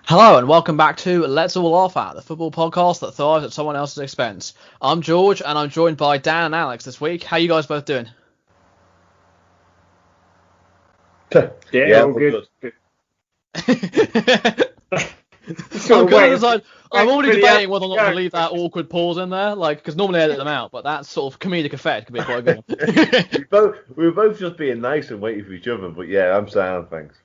Hello and welcome back to Let's All Laugh At, the football podcast that thrives at someone else's expense. I'm George and I'm joined by Dan and Alex this week. How you guys both doing? Yeah, all good. I'm already debating whether or not to leave that awkward pause in there, because normally I edit them out, but that sort of comedic effect could be quite good. We were both just being nice and waiting for each other, but yeah, I'm sound, thanks.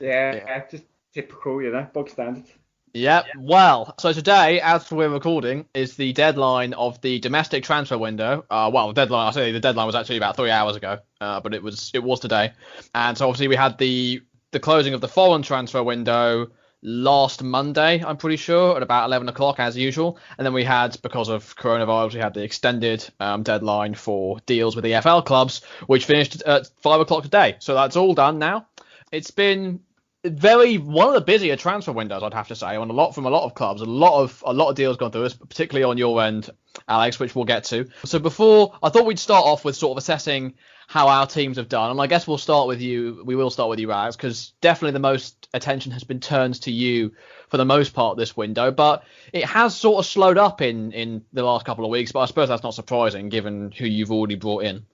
Yeah, just typical, bog standard. Yep. Well, so today, as we're recording, is the deadline of the domestic transfer window. The deadline was actually about 3 hours ago, but it was today. And so obviously we had the closing of the foreign transfer window last Monday, I'm pretty sure, at about 11 o'clock as usual. And then we had, because of coronavirus, we had the extended deadline for deals with the EFL clubs, which finished at 5 o'clock today. So that's all done now. It's been one of the busier transfer windows, I'd have to say, from a lot of clubs. A lot of deals gone through, particularly on your end, Alex, which we'll get to. So before, I thought we'd start off with sort of assessing how our teams have done, and I guess we'll start with you. We will start with you, Alex, because definitely the most attention has been turned to you for the most part this window, but it has sort of slowed up in the last couple of weeks. But I suppose that's not surprising given who you've already brought in.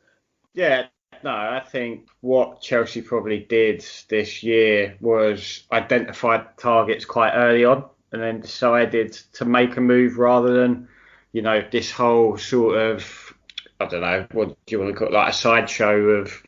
Yeah. No, I think what Chelsea probably did this year was identify targets quite early on and then decided to make a move rather than, this whole sort of, I don't know, what do you want to call it, like a sideshow of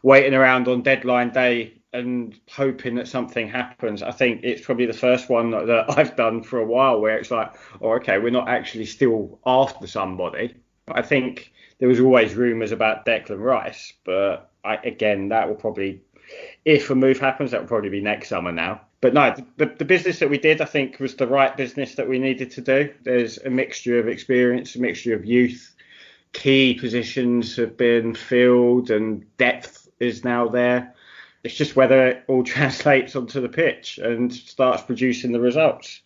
waiting around on deadline day and hoping that something happens. I think it's probably the first one that I've done for a while where it's like, oh, okay, we're not actually still after somebody. I think there was always rumours about Declan Rice, but that will probably, if a move happens, that will probably be next summer now. But no, the business that we did, I think, was the right business that we needed to do. There's a mixture of experience, a mixture of youth. Key positions have been filled and depth is now there. It's just whether it all translates onto the pitch and starts producing the results.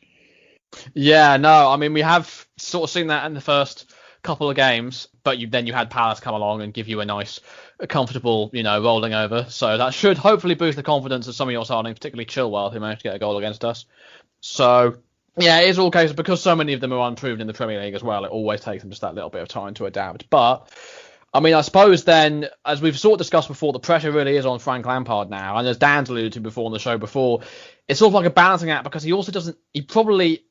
Yeah, no, I mean, we have sort of seen that in the first couple of games, but then you had Palace come along and give you a comfortable, rolling over. So that should hopefully boost the confidence of some of your signings, particularly Chilwell, who managed to get a goal against us. So yeah, it is all cases because so many of them are unproven in the Premier League as well. It always takes them just that little bit of time to adapt. But I mean, I suppose then, as we've sort of discussed before, the pressure really is on Frank Lampard now. And as Dan's alluded to before on the show before, it's sort of like a balancing act because he also doesn't, he probably,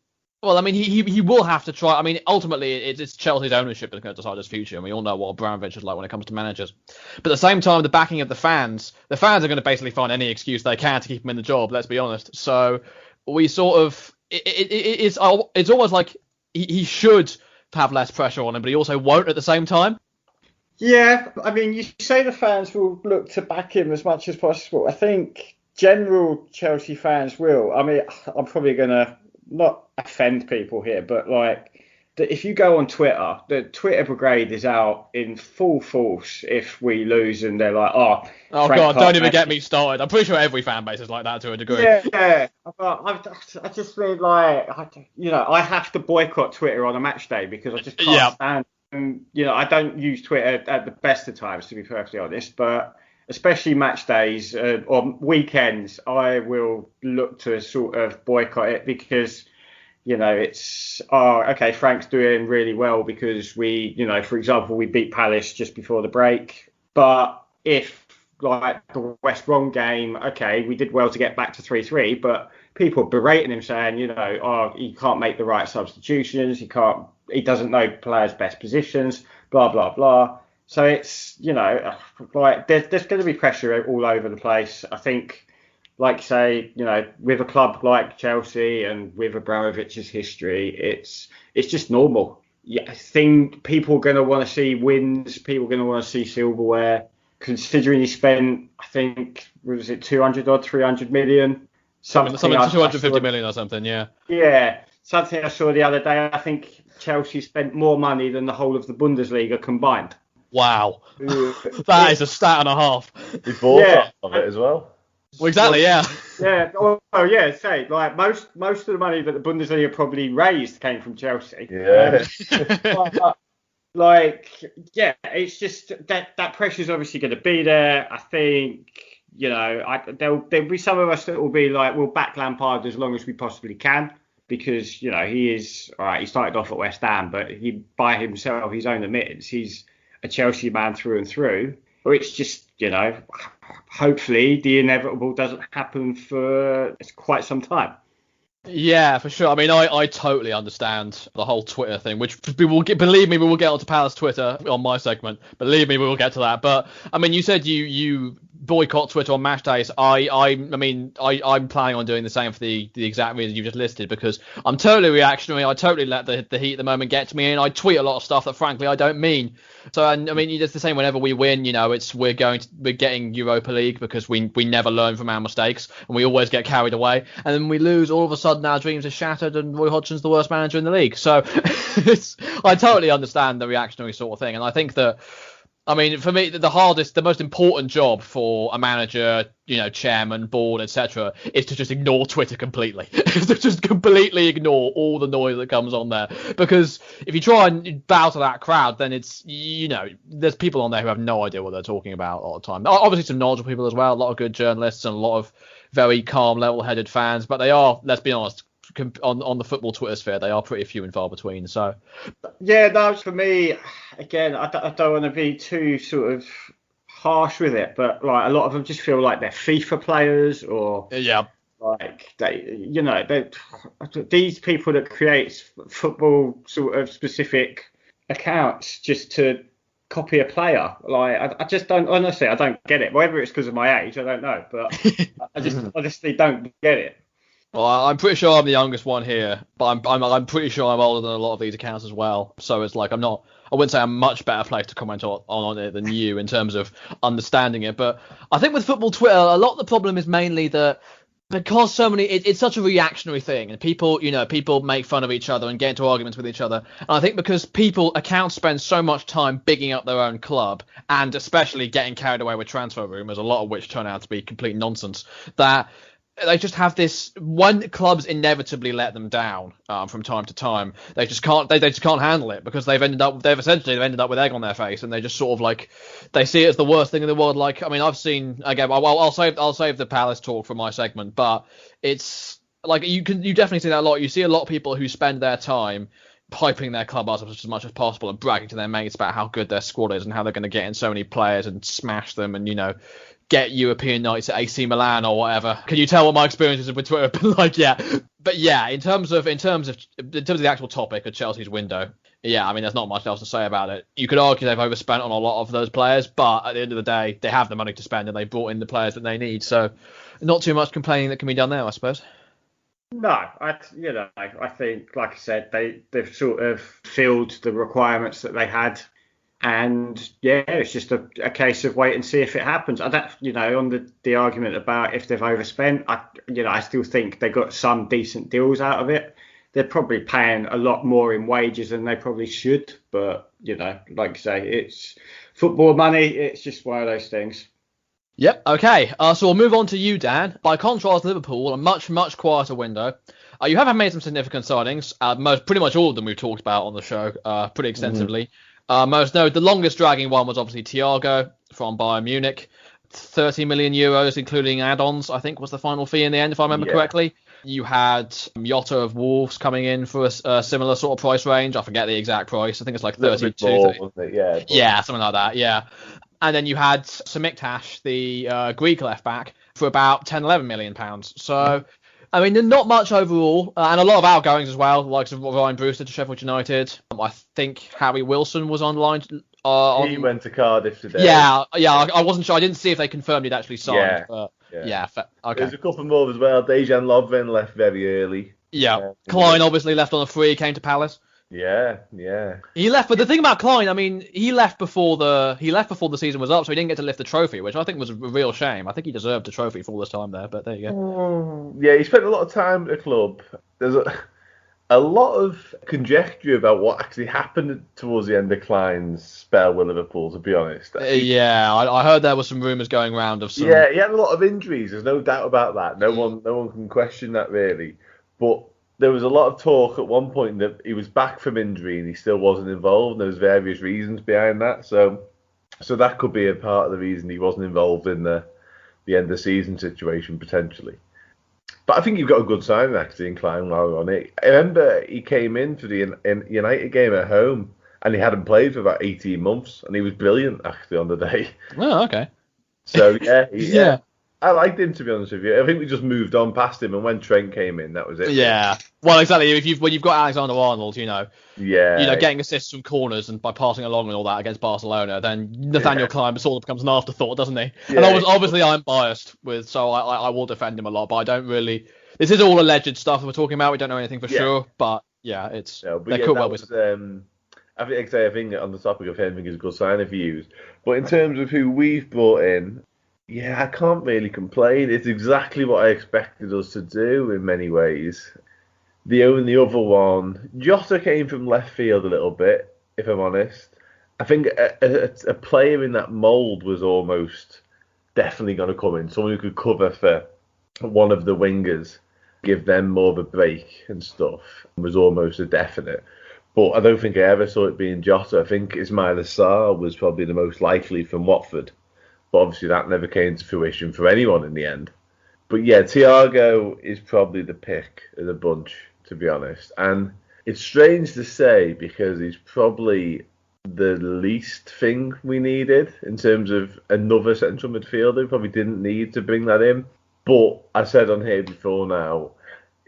well, I mean, he will have to try. I mean, ultimately, it's Chelsea's ownership that's going to decide his future. And we all know what Abramovich is like when it comes to managers. But at the same time, the backing of the fans are going to basically find any excuse they can to keep him in the job, let's be honest. So we sort of, it's almost like he should have less pressure on him, but he also won't at the same time. Yeah, I mean, you say the fans will look to back him as much as possible. I think general Chelsea fans will. I mean, I'm probably going to not offend people here, but if you go on Twitter, the Twitter brigade is out in full force if we lose and they're like, oh God, don't even get me started. I'm pretty sure every fan base is like that to a degree. Yeah. I just mean I have to boycott Twitter on a match day because I just can't stand. And, I don't use Twitter at the best of times, to be perfectly honest, but especially match days or weekends, I will look to sort of boycott it because, it's, okay, Frank's doing really well because we, for example, we beat Palace just before the break. But if, like the West Brom game, okay, we did well to get back to 3-3, but people berating him saying, he can't make the right substitutions, he doesn't know players' best positions, blah, blah, blah. So it's, there's going to be pressure all over the place. I think, like say, with a club like Chelsea and with Abramovich's history, it's just normal. Yeah, I think people are going to want to see wins. People are going to want to see silverware. Considering he spent, I think, was it 200 or 300 million? Something 250 million or something, yeah. Yeah, something I saw the other day. I think Chelsea spent more money than the whole of the Bundesliga combined. Wow. That is a stat and a half. He bought some of it as well. Well, exactly, yeah. Yeah. Oh, yeah. Say, most of the money that the Bundesliga probably raised came from Chelsea. Yeah. It's just that pressure's obviously going to be there. I think, there'll be some of us that will be like, we'll back Lampard as long as we possibly can, because he is all right. He started off at West Ham, but he by himself, his own admittance, he's a Chelsea man through and through. Or it's just hopefully the inevitable doesn't happen for quite some time. Yeah, for sure. I mean, I totally understand the whole Twitter thing, which believe me, we will get onto Palace Twitter on my segment. Believe me, we will get to that. But I mean, you said you boycott Twitter on match days. I'm planning on doing the same for the exact reason you just listed, because I'm totally reactionary. I totally let the heat at the moment get to me, and I tweet a lot of stuff that frankly I don't mean. So I mean, it's the same whenever we win. We're getting Europa League because we never learn from our mistakes, and we always get carried away, and then we lose. All of a sudden, our dreams are shattered, and Roy Hodgson's the worst manager in the league. So I totally understand the reactionary sort of thing, and I think that. I mean, for me, the most important job for a manager, chairman, board, etc., is to just ignore Twitter completely. To just completely ignore all the noise that comes on there. Because if you try and bow to that crowd, then it's, there's people on there who have no idea what they're talking about all the time. Obviously, some knowledgeable people as well, a lot of good journalists and a lot of very calm, level-headed fans. But they are, let's be honest, on the football Twitter sphere, they are pretty few and far between. So, yeah, no, for me, again, I don't want to be too sort of harsh with it, but like a lot of them just feel like they're FIFA players, or like these people that create football sort of specific accounts just to copy a player. Like I just don't, honestly, I don't get it. Whether it's because of my age, I don't know, but I just honestly don't get it. Well, I'm pretty sure I'm the youngest one here, but I'm pretty sure I'm older than a lot of these accounts as well. So it's like I wouldn't say I'm much better placed to comment on it than you in terms of understanding it. But I think with football Twitter, a lot of the problem is mainly that because so many, it's such a reactionary thing, and people make fun of each other and get into arguments with each other. And I think because accounts spend so much time bigging up their own club, and especially getting carried away with transfer rumours, a lot of which turn out to be complete nonsense, that they just have this when clubs inevitably let them down from time to time. They just can't handle it, because they've ended up with egg on their face, and they just sort of like they see it as the worst thing in the world. Like, I mean, I've seen, again, I'll save the Palace talk for my segment, but it's like you definitely see that a lot. You see a lot of people who spend their time hyping their club up as much as possible and bragging to their mates about how good their squad is and how they're going to get in so many players and smash them and get European nights at AC Milan or whatever. Can you tell what my experiences with Twitter have been like? Yeah. But yeah, in terms of the actual topic of Chelsea's window, yeah, I mean, there's not much else to say about it. You could argue they've overspent on a lot of those players, but at the end of the day, they have the money to spend and they brought in the players that they need. So not too much complaining that can be done there, I suppose. No, I think, like I said, they've sort of filled the requirements that they had. And yeah, it's just a case of wait and see if it happens. I don't, on the argument about if they've overspent, I still think they got some decent deals out of it. They're probably paying a lot more in wages than they probably should. But, like I say, it's football money. It's just one of those things. Yep. Okay. So we'll move on to you, Dan. By contrast, Liverpool, a much, much quieter window. You have made some significant signings. Pretty much all of them we've talked about on the show pretty extensively. The longest dragging one was obviously Thiago from Bayern Munich. 30 million euros, including add-ons, I think was the final fee in the end, if I remember correctly. You had Jota of Wolves coming in for a similar sort of price range. I forget the exact price. I think it's like 32. Wasn't it? Yeah, something like that, yeah. And then you had Samiktash, the Greek left-back, for about 10-11 million pounds. So, I mean, not much overall, and a lot of outgoings as well, like Ryan Brewster to Sheffield United. I think Harry Wilson was online. He went to Cardiff today. Yeah, I wasn't sure. I didn't see if they confirmed he'd actually signed. Okay. There's a couple more as well. Dejan Lovren left very early. Yeah. Klein obviously left on a free, came to Palace. Yeah. He left, but the thing about Klein, I mean, he left before the season was up, so he didn't get to lift the trophy, which I think was a real shame. I think he deserved a trophy for all this time there, but there you go. Yeah, he spent a lot of time at the club. There's a lot of conjecture about what actually happened towards the end of Klein's spell with Liverpool, to be honest. I heard there were some rumours going around of some... Yeah, he had a lot of injuries, there's no doubt about that. No one can question that, really. But there was a lot of talk at one point that he was back from injury and he still wasn't involved. There's various reasons behind that. So that could be a part of the reason he wasn't involved in the the end of season situation potentially. But I think you've got a good signing actually in Klein while we're on it. I remember he came in for the United game at home and he hadn't played for about 18 months and he was brilliant actually on the day. Oh, okay. So yeah, Yeah. I liked him, to be honest with you. I think we just moved on past him, and when Trent came in, that was it. Yeah. Well, exactly. When you've got Alexander-Arnold, getting assists from corners and by passing along and all that against Barcelona, then Nathaniel Klein sort of becomes an afterthought, doesn't he? Yeah, and obviously I'm biased so I will defend him a lot, but I don't really. This is all alleged stuff we're talking about. We don't know anything for sure, but yeah, I think on the topic of him, I think he's a good signing for you. But in terms of who we've brought in. Yeah, I can't really complain. It's exactly what I expected us to do in many ways. The only other one, Jota came from left field a little bit, if I'm honest. I think a player in that mould was almost definitely going to come in. Someone who could cover for one of the wingers, give them more of a break and stuff, was almost a definite. But I don't think I ever saw it being Jota. I think Ismail Assar was probably the most likely from Watford. But obviously that never came to fruition for anyone in the end. But yeah, Thiago is probably the pick of the bunch, to be honest. And it's strange to say because he's probably the least thing we needed in terms of another central midfielder. We probably didn't need to bring that in. But I said on here before now,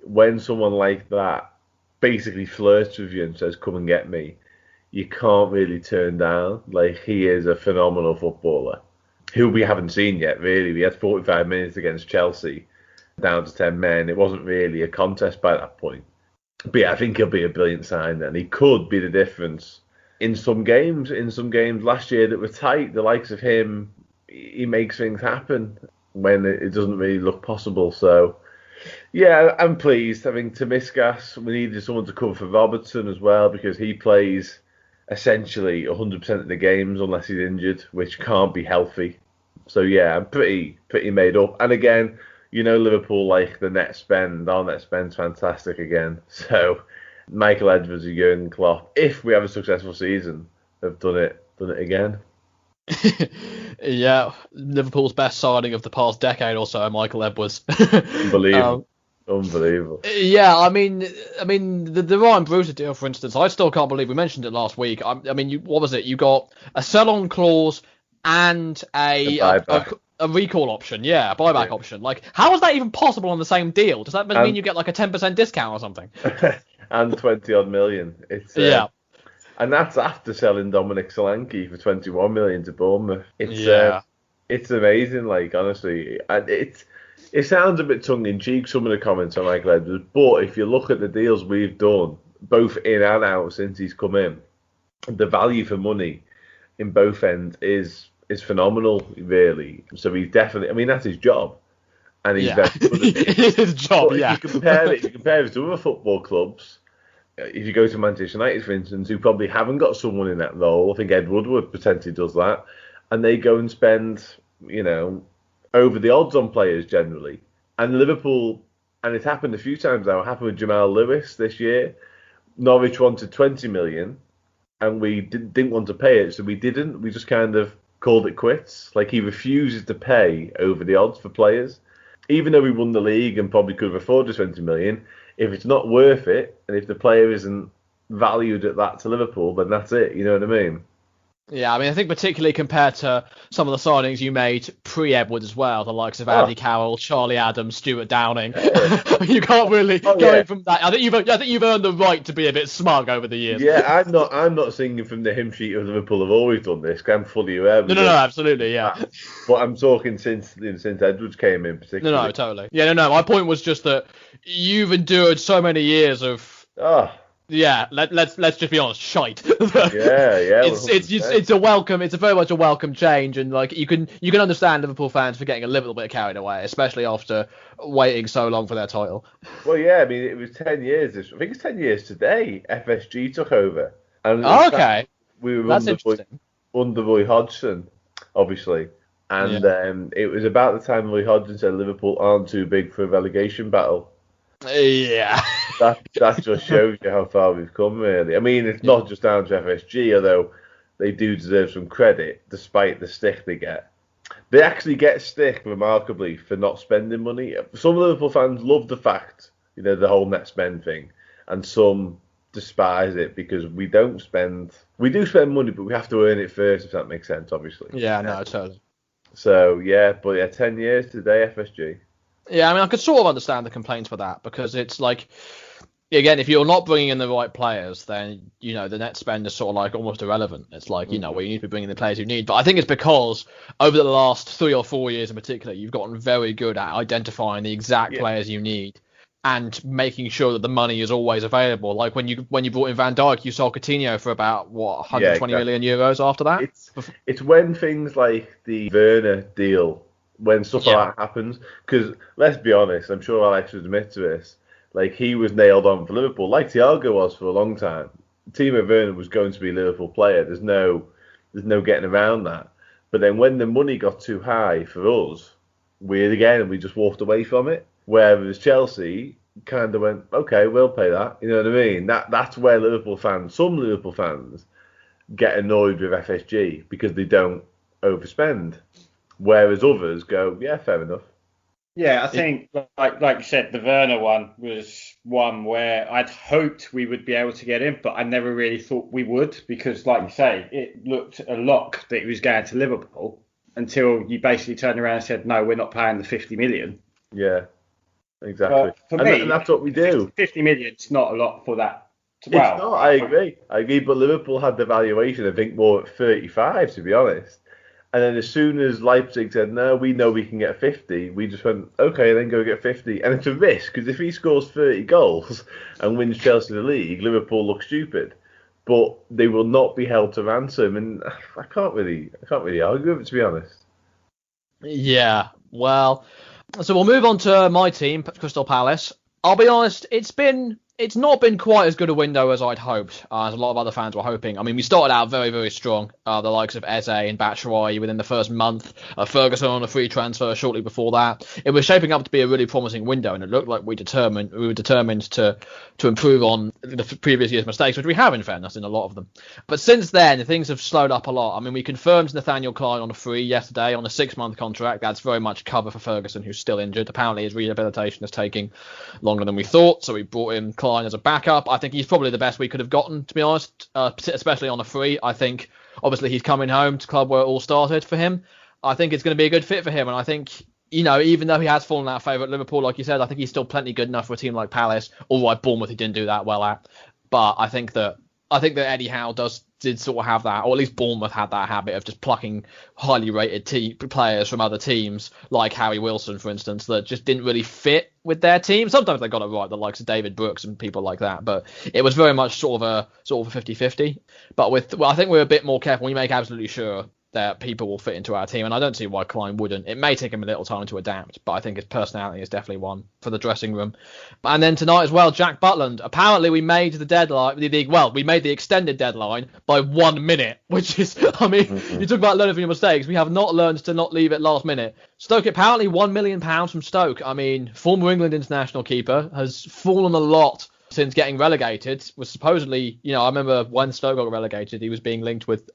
when someone like that basically flirts with you and says, come and get me, you can't really turn down. Like, he is a phenomenal footballer. Who we haven't seen yet, really. We had 45 minutes against Chelsea, down to 10 men. It wasn't really a contest by that point. But yeah, I think he'll be a brilliant sign, and he could be the difference in some games. In some games last year that were tight, the likes of him, he makes things happen when it doesn't really look possible. So yeah, I'm pleased. I think Tomiskas, we needed someone to cover for Robertson as well because he plays essentially 100% of the games unless he's injured, which can't be healthy. So yeah, I'm pretty made up. And again, Liverpool like the net spend. Our net spend's fantastic again. So Michael Edwards and Jurgen Klopp, if we have a successful season, have done it again. Yeah, Liverpool's best signing of the past decade or so, Michael Edwards. Unbelievable. Yeah, I mean, the Ryan Brewster deal, for instance, I still can't believe we mentioned it last week. I mean, what was it? You got a sell-on clause and a recall option, a buyback option. Like, how is that even possible on the same deal? Does that mean you get like a 10% discount or something? And 20 odd million. It's and that's after selling Dominic Solanke for 21 million to Bournemouth. It's amazing. Like, honestly, and it sounds a bit tongue-in-cheek, some of the comments on Michael Edwards, but if you look at the deals we've done, both in and out since he's come in, the value for money in both ends is phenomenal, really. So he's definitely, I mean, that's his job. And he's very good at it. It's his job, but if you compare it to other football clubs, if you go to Manchester United, for instance, who probably haven't got someone in that role, I think Ed Woodward potentially does that, and they go and spend, over the odds on players generally. And Liverpool, and it's happened a few times now, it happened with Jamal Lewis this year. Norwich wanted 20 million and we didn't want to pay it, so we didn't. We just kind of called it quits. Like, he refuses to pay over the odds for players. Even though we won the league and probably could have afforded 20 million, if it's not worth it and if the player isn't valued at that to Liverpool, then that's it. You know what I mean? Yeah, I mean, I think particularly compared to some of the signings you made pre-Edwards as well, the likes of Andy Carroll, Charlie Adams, Stuart Downing. You can't really go from that. I think you've earned the right to be a bit smug over the years. Yeah, I'm not singing from the hymn sheet of Liverpool. Have always done this. I'm fully aware. No, absolutely, yeah. But I'm talking since Edwards came in, particularly. No, totally. Yeah, no. My point was just that you've endured so many years of. Yeah, let's just be honest, shite. It's a welcome. It's a very much a welcome change, and like you can understand Liverpool fans for getting a little bit carried away, especially after waiting so long for their title. Well, yeah, I mean it was 10 years. I think it's 10 years today. FSG took over, and we were under Roy Hodgson, obviously, and it was about the time Roy Hodgson said Liverpool aren't too big for a relegation battle. Yeah. That just shows you how far we've come, really. I mean, it's not just down to FSG, although they do deserve some credit, despite the stick they get. They actually get stick, remarkably, for not spending money. Some Liverpool fans love the fact, the whole net spend thing, and some despise it because we don't spend. We do spend money, but we have to earn it first, if that makes sense, obviously. Yeah, no, totally. So, yeah, but yeah, 10 years today, FSG. Yeah, I mean, I could sort of understand the complaints for that because it's like, again, if you're not bringing in the right players, then, the net spend is sort of like almost irrelevant. It's like, well, you need to be bringing the players you need. But I think it's because over the last 3 or 4 years in particular, you've gotten very good at identifying the exact players you need and making sure that the money is always available. Like when you brought in Van Dijk, you sold Coutinho for about, 120 million euros after that? It's when things like the Werner deal, when stuff like that happens, because let's be honest, I'm sure Alex would admit to this, like he was nailed on for Liverpool, like Thiago was for a long time. Timo Werner was going to be a Liverpool player. There's no getting around that. But then when the money got too high for us, we just walked away from it. Whereas Chelsea kind of went, okay, we'll pay that. You know what I mean? That's where some Liverpool fans get annoyed with FSG because they don't overspend. Whereas others go, yeah, fair enough. Yeah, I think, like you said, the Werner one was one where I'd hoped we would be able to get him, but I never really thought we would because, like you say, it looked a lock that he was going to Liverpool until you basically turned around and said, no, we're not paying the 50 million. Yeah, exactly. For me, and that's what we do. 50 million is not a lot for that. Well, it's not, I agree, but Liverpool had the valuation, I think, more at 35, to be honest. And then as soon as Leipzig said, no, we know we can get 50, we just went, okay, then go get 50. And it's a risk, because if he scores 30 goals and wins Chelsea the league, Liverpool looks stupid. But they will not be held to ransom, and I can't really argue with it, to be honest. Yeah, well, so we'll move on to my team, Crystal Palace. I'll be honest, it's not been quite as good a window as I'd hoped, as a lot of other fans were hoping. I mean, we started out very, very strong. The likes of Eze and Batshuayi within the first month. Ferguson on a free transfer shortly before that. It was shaping up to be a really promising window, and it looked like we were determined to improve on the previous year's mistakes, which we have, in fairness, in a lot of them. But since then, things have slowed up a lot. I mean, we confirmed Nathaniel Klein on a free yesterday on a 6-month contract. That's very much cover for Ferguson, who's still injured. Apparently, his rehabilitation is taking longer than we thought, so we brought in Klein as a backup. I think he's probably the best we could have gotten, to be honest, especially on a free. I think, obviously, he's coming home to club where it all started for him. I think it's going to be a good fit for him, and I think, even though he has fallen out of favour at Liverpool, like you said, I think he's still plenty good enough for a team like Palace, although at Bournemouth he didn't do that well at. But I think that Eddie Howe did sort of have that, or at least Bournemouth had that habit of just plucking highly rated players from other teams, like Harry Wilson, for instance, that just didn't really fit with their team. Sometimes they got it right, the likes of David Brooks and people like that, but it was very much sort of a 50-50. But I think we're a bit more careful. We make absolutely sure that people will fit into our team, and I don't see why Klein wouldn't. It may take him a little time to adapt, but I think his personality is definitely one for the dressing room. And then tonight as well, Jack Butland. Apparently we made the deadline, we made the extended deadline by 1 minute, which is, you talk about learning from your mistakes. We have not learned to not leave it last minute. Stoke, apparently £1 million from Stoke. Former England international keeper, has fallen a lot since getting relegated. Was supposedly, I remember when Stoke got relegated, he was being linked with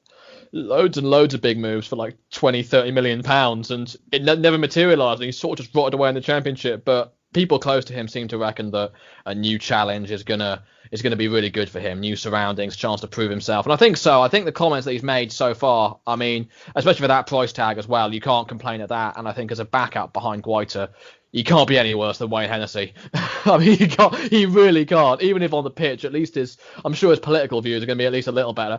loads and loads of big moves for like 20-30 million pounds, and it never materialised, and he sort of just rotted away in the Championship. But people close to him seem to reckon that a new challenge is gonna be really good for him, new surroundings, chance to prove himself. And I think so. I think the comments that he's made so far, especially for that price tag as well, you can't complain at that. And I think as a backup behind Guaita, he can't be any worse than Wayne Hennessy. He really can't. Even if on the pitch, at least I'm sure his political views are going to be at least a little better.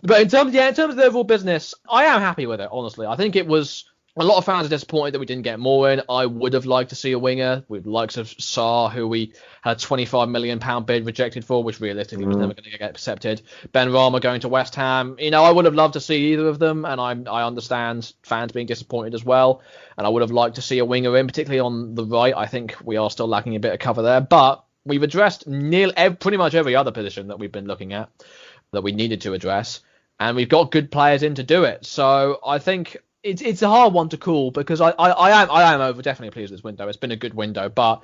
But in terms of the overall business, I am happy with it, honestly. I think it was, a lot of fans are disappointed that we didn't get more in. I would have liked to see a winger with the likes of Sarr, who we had a £25 million bid rejected for, which realistically was never going to get accepted. Ben Rama going to West Ham. I would have loved to see either of them, and I understand fans being disappointed as well. And I would have liked to see a winger in, particularly on the right. I think we are still lacking a bit of cover there, but we've addressed pretty much every other position that we've been looking at that we needed to address, and we've got good players in to do it. So I think it's a hard one to call, because I am definitely pleased with this window. It's been a good window, but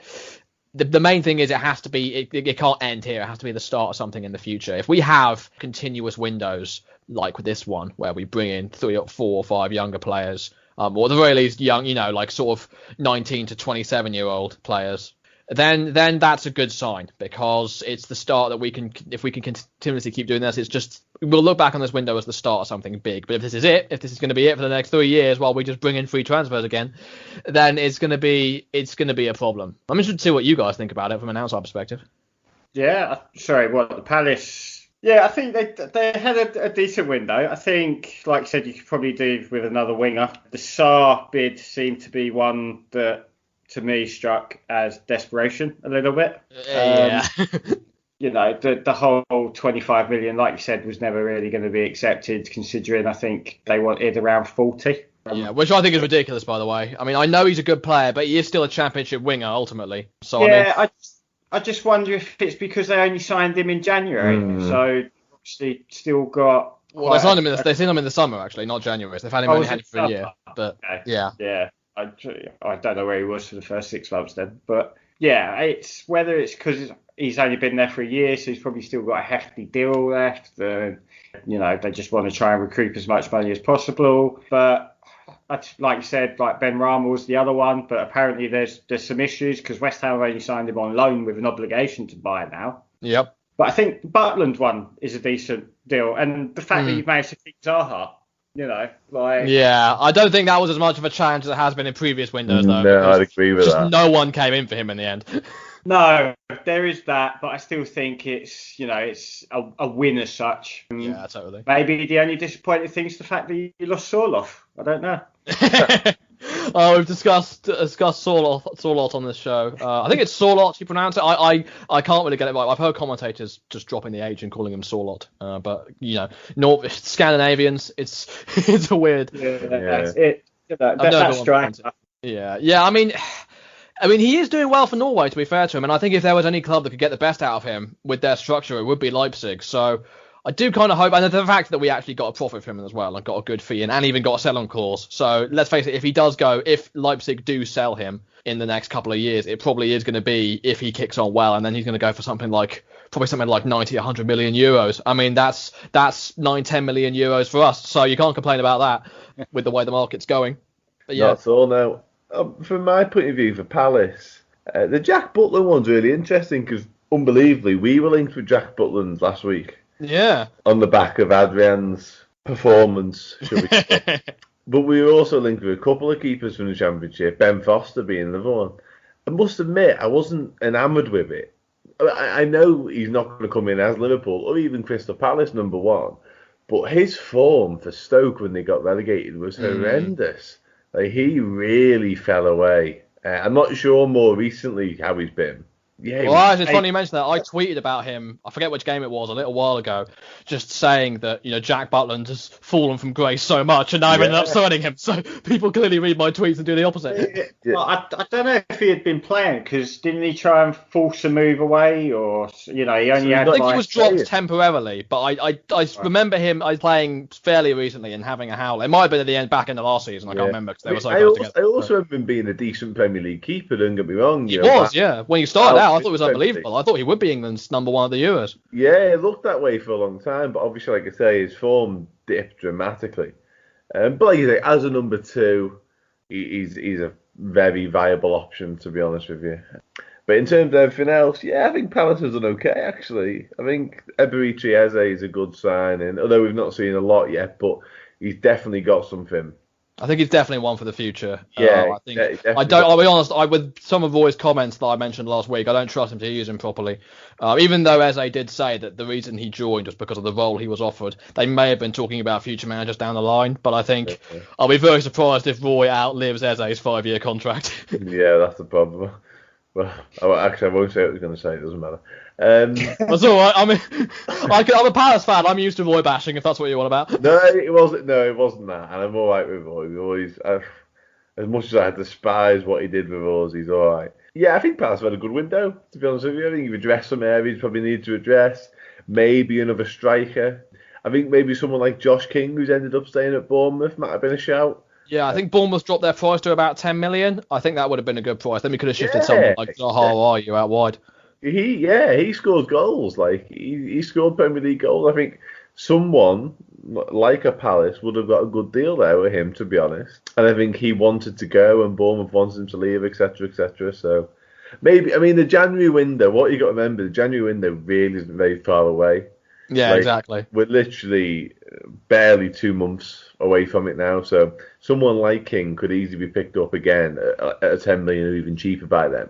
the main thing is it has to be, it can't end here. It has to be the start of something in the future. If we have continuous windows like with this one, where we bring in 3 or 4 or 5 younger players, or at the very least young, like sort of 19 to 27-year-old players, then that's a good sign, because it's the start that if we can continuously keep doing this, it's just, we'll look back on this window as the start of something big. But if this is going to be it for the next 3 years while we just bring in free transfers again, then it's going to be a problem. I'm interested to see what you guys think about it from an outside perspective. Yeah, sorry, the Palace? Yeah, I think they had a decent window. I think, like I said, you could probably do with another winger. The Sarr bid seemed to be one that, to me, struck as desperation a little bit. Yeah. The whole 25 million, like you said, was never really going to be accepted, considering I think they wanted around 40. Yeah, which I think is ridiculous, by the way. I mean, I know he's a good player, but he is still a championship winger ultimately. So yeah, I just wonder if it's because they only signed him in January, so obviously still got. Well, they signed him in the summer, actually, not January. So they've only had him for a year. But okay. Yeah. I don't know where he was for the first 6 months then, but yeah, it's whether it's because he's only been there for a year, so he's probably still got a hefty deal left. They just want to try and recoup as much money as possible. But like you said, like Ben Rama was the other one, but apparently there's some issues because West Ham have only signed him on loan with an obligation to buy now. Yep. But I think the Butland one is a decent deal, and the fact that you've managed to keep Zaha. Yeah, I don't think that was as much of a challenge as it has been in previous windows, though. No, I'd agree with that. No one came in for him in the end. No, there is that, but I still think it's a win as such. Yeah, totally. Maybe the only disappointing thing is the fact that you lost Sorloth. I don't know. We've discussed Sorloth on this show. I think it's Sorloth you pronounce it. I can't really get it right. I've heard commentators just dropping the H and calling him Sorloth. But Scandinavians, it's a weird. Yeah. That's it. That's strange. Yeah. I mean, he is doing well for Norway, to be fair to him, and I think if there was any club that could get the best out of him with their structure, it would be Leipzig. So I do kind of hope, and the fact that we actually got a profit from him as well, and got a good fee, and even got a sell-on clause. So let's face it, if Leipzig do sell him in the next couple of years, it probably is going to be if he kicks on well, and then he's going to go for something like 90, 100 million euros. I mean, that's 9-10 million euros for us. So you can't complain about that with the way the market's going. But yeah, that's all now. From my point of view for Palace, the Jack Butland one's really interesting because, unbelievably, we were linked with Jack Butland last week. Yeah. On the back of Adrian's performance, should we say. But we were also linked with a couple of keepers from the Championship, Ben Foster being another one. I must admit, I wasn't enamoured with it. I know he's not going to come in as Liverpool or even Crystal Palace number 1, but his form for Stoke when they got relegated was horrendous. Like, he really fell away. I'm not sure more recently how he's been. Yeah, well, it's funny you mention that. I tweeted about him, I forget which game it was, a little while ago, just saying that, Jack Butland has fallen from grace so much, and now I've ended up signing him. So people clearly read my tweets and do the opposite. Well, I don't know if he had been playing, because didn't he try and force a move away, or, he only had... I think he was dropped temporarily, but I remember him playing fairly recently and having a howl. It might have been at the back end of last season, I can't remember, because they were so close together. I also have been being a decent Premier League keeper, don't get me wrong. He was, yeah. When you started out, I thought it was unbelievable. I thought he would be England's number 1 at the Euros. Yeah, it looked that way for a long time, but obviously, like I say, his form dipped dramatically. But like you say, as a number 2, he's a very viable option, to be honest with you. But in terms of everything else, I think Palace has done okay, actually. I think Eberechi Eze is a good signing, although we've not seen a lot yet, but he's definitely got something. I think he's definitely one for the future. Yeah, I'll be honest. With some of Roy's comments that I mentioned last week, I don't trust him to use him properly. Even though Eze did say that the reason he joined was because of the role he was offered, they may have been talking about future managers down the line. But I think I'll be very surprised if Roy outlives Eze's 5-year contract. Yeah, that's the problem. Well, actually, I won't say what I was going to say. It doesn't matter. That's all right. I mean, I'm a Palace fan. I'm used to Roy bashing, if that's what you want about. No, it wasn't that. And I'm all right with Roy. As much as I despise what he did with us, he's all right. Yeah, I think Palace have had a good window, to be honest with you. I think you've addressed some areas probably need to address. Maybe another striker. I think maybe someone like Josh King, who's ended up staying at Bournemouth, might have been a shout. Yeah, I think Bournemouth dropped their price to about 10 million. I think that would have been a good price. Then we could have shifted someone like Zaha or you out wide. He scored goals. Like he scored Premier League goals. I think someone like a Palace, would have got a good deal there with him, to be honest. And I think he wanted to go, and Bournemouth wanted him to leave, etc., etc. So maybe, I mean, the January window. What you got to remember, the January window really isn't very far away. Yeah, Like, exactly. we're literally barely 2 months away from it now. So someone like King could easily be picked up again at 10 million or even cheaper by then.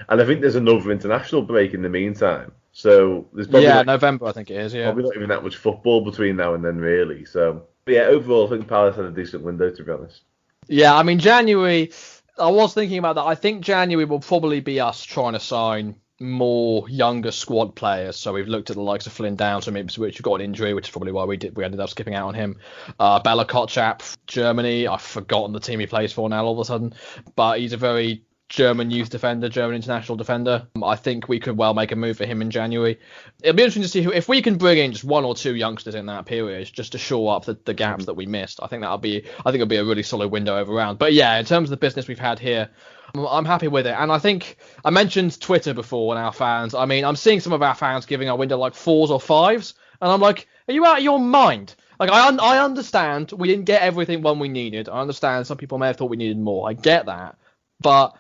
And I think there's another international break in the meantime. So there's probably November, I think it is. Yeah. probably not even that much football between now and then, really. So, but yeah, overall, I think Palace had a decent window, to be honest. Yeah, I mean, January, I was thinking about that. I think January will probably be us trying to sign more younger squad players. So we've looked at the likes of Flynn Downs, which got an injury, which is probably why we ended up skipping out on him. Bella Kotchap, Germany. I've forgotten the team he plays for now all of a sudden, but he's a very German youth defender, German international defender. I think we could well make a move for him in January. It'll be interesting to see if we can bring in just one or two youngsters in that period, just to shore up the gaps that we missed. I think it'll be a really solid window over round. But yeah, in terms of the business we've had here, I'm happy with it. And I think I mentioned Twitter before and our fans. I mean, I'm seeing some of our fans giving our window like 4s or 5s, and I'm like, are you out of your mind? Like, I understand we didn't get everything when we needed. I understand some people may have thought we needed more. I get that, but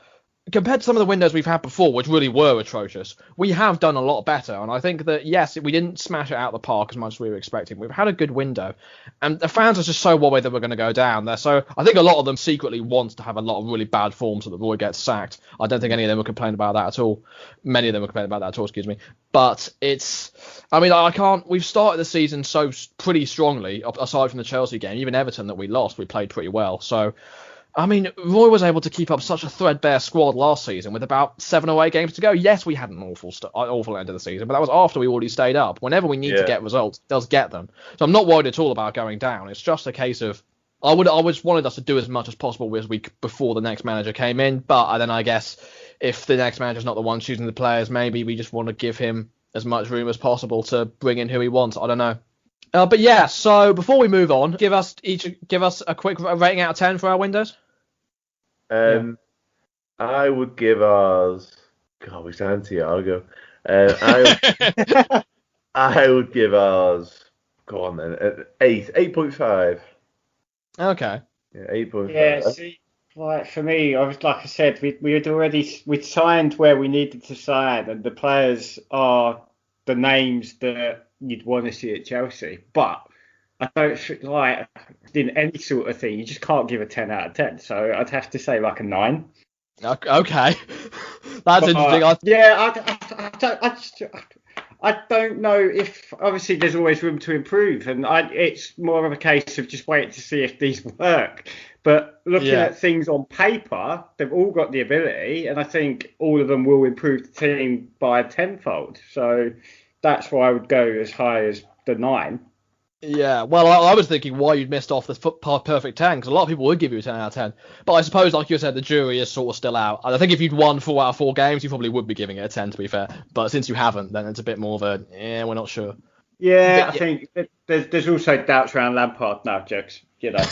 compared to some of the windows we've had before, which really were atrocious, we have done a lot better. And I think that, yes, we didn't smash it out of the park as much as we were expecting. We've had a good window. And the fans are just so worried that we're going to go down there. So I think a lot of them secretly want to have a lot of really bad form so that Roy gets sacked. I don't think any of them will complain about that at all. Many of them will complain about that at all, excuse me. But we've started the season so pretty strongly, aside from the Chelsea game. Even Everton that we lost, we played pretty well. So, I mean, Roy was able to keep up such a threadbare squad last season with about 7 or 8 games to go. Yes, we had an awful end of the season, but that was after we already stayed up. Whenever we need to get results, it does get them. So I'm not worried at all about going down. It's just a case of I wanted us to do as much as possible before the next manager came in. But then I guess if the next manager's not the one choosing the players, maybe we just want to give him as much room as possible to bring in who he wants. I don't know. But yeah, so before we move on, give us a quick rating out of 10 for our windows. I would give ours. God, we signed Thiago. I would give ours. Go on then. 8.5. Okay. Yeah, 8.5. Yeah. See, like for me, like I said, we'd signed where we needed to sign, and the players are the names that you'd want to see at Chelsea. But I don't like in any sort of thing. You just can't give a 10 out of 10. So I'd have to say like a 9. Okay, that's interesting. I don't know if obviously there's always room to improve, and it's more of a case of just waiting to see if these work. But looking at things on paper, they've all got the ability, and I think all of them will improve the team by tenfold. So that's why I would go as high as the 9. Yeah, well, I was thinking why you'd missed off the perfect 10, because a lot of people would give you a 10 out of 10. But I suppose, like you said, the jury is sort of still out. I think if you'd won 4 out of 4 games, you probably would be giving it a 10, to be fair. But since you haven't, then it's a bit more of a, we're not sure. Yeah, I think there's also doubts around Lampard. No, jokes. You know,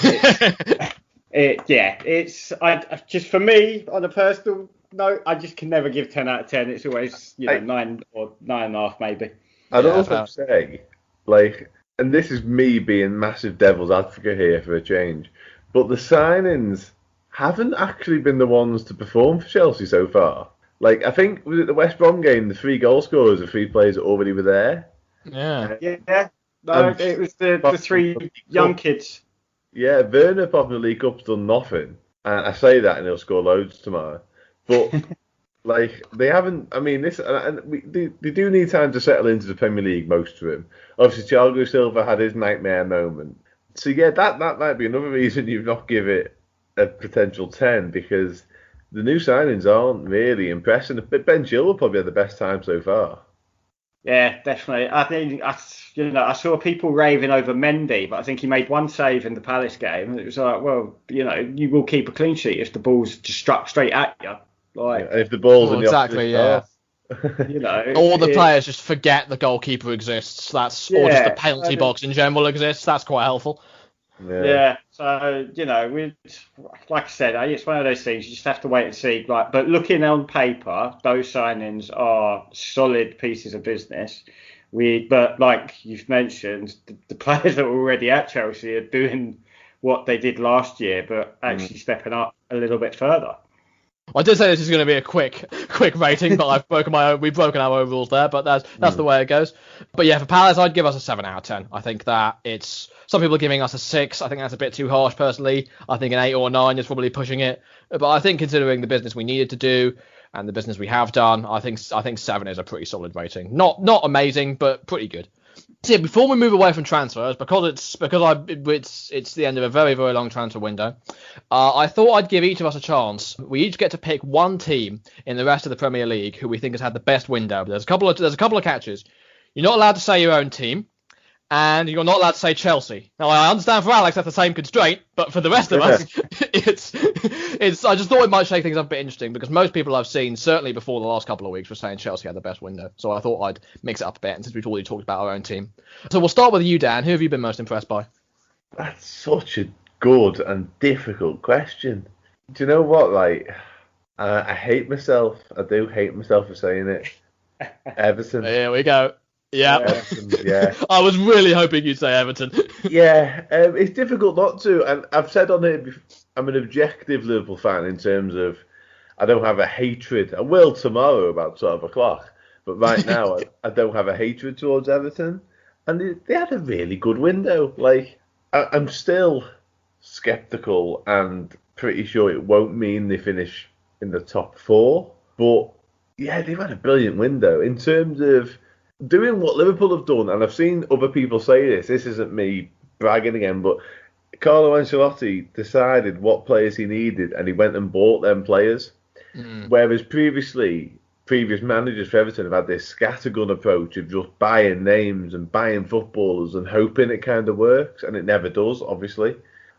it's just for me, on a personal note, I just can never give 10 out of 10. It's always, 9 or 9.5 maybe. I'd also say, like, and this is me being massive devil's advocate here for a change, but the signings haven't actually been the ones to perform for Chelsea so far. Like, I think was it the West Brom game, the 3 goal scorers, the 3 players that already were there. Yeah. No, it was the 3 young kids. Yeah, Werner probably in the League Cup's done nothing, and I say that and he'll score loads tomorrow. But like, they haven't. I mean, they do need time to settle into the Premier League, most of them. Obviously, Thiago Silva had his nightmare moment. So yeah, that might be another reason you've not give it a potential 10, because the new signings aren't really impressing. But Ben Chilwell probably had the best time so far. Yeah, definitely. I think I saw people raving over Mendy, but I think he made 1 save in the Palace game, and it was like, well, you will keep a clean sheet if the ball's just struck straight at you. Like, if the ball's in the exactly, opposite or the players just forget the goalkeeper exists. Or just the penalty box in general exists. That's quite helpful. Yeah. So we, like I said, it's one of those things. You just have to wait and see. But looking on paper, those signings are solid pieces of business. But like you've mentioned, the players that were already at Chelsea are doing what they did last year, but actually stepping up a little bit further. I did say this is going to be a quick rating, but we've broken our own rules there, but that's the way it goes. But yeah, for Palace, I'd give us a 7 out of 10. I think that some people are giving us a 6. I think that's a bit too harsh personally. I think an 8 or 9 is probably pushing it. But I think considering the business we needed to do and the business we have done, I think 7 is a pretty solid rating. Not amazing, but pretty good. So yeah, before we move away from transfers, because it's the end of a very, very long transfer window, I thought I'd give each of us a chance. We each get to pick one team in the rest of the Premier League who we think has had the best window. But there's a couple of catches. You're not allowed to say your own team, and you're not allowed to say Chelsea. Now I understand for Alex that's the same constraint, but for the rest of us, it's. I just thought it might shake things up a bit interesting because most people I've seen, certainly before the last couple of weeks, were saying Chelsea had the best window. So I thought I'd mix it up a bit, and since we've already talked about our own team, so we'll start with you, Dan. Who have you been most impressed by? That's such a good and difficult question. Do you know what? Like, I hate myself. I do hate myself for saying it. Everton. Here we go. Yeah. Everton, yeah. I was really hoping you'd say Everton. Yeah, it's difficult not to, and I've said on it, I'm an objective Liverpool fan in terms of I don't have a hatred. I will tomorrow about 12 o'clock, but right now I don't have a hatred towards Everton, and they had a really good window. Like, I'm still sceptical and pretty sure it won't mean they finish in the top 4, but yeah, they've had a brilliant window in terms of doing what Liverpool have done, and I've seen other people say this. This isn't me bragging again, but Carlo Ancelotti decided what players he needed, and he went and bought them players. Whereas previous managers for Everton have had this scattergun approach of just buying names and buying footballers and hoping it kind of works, and it never does, obviously.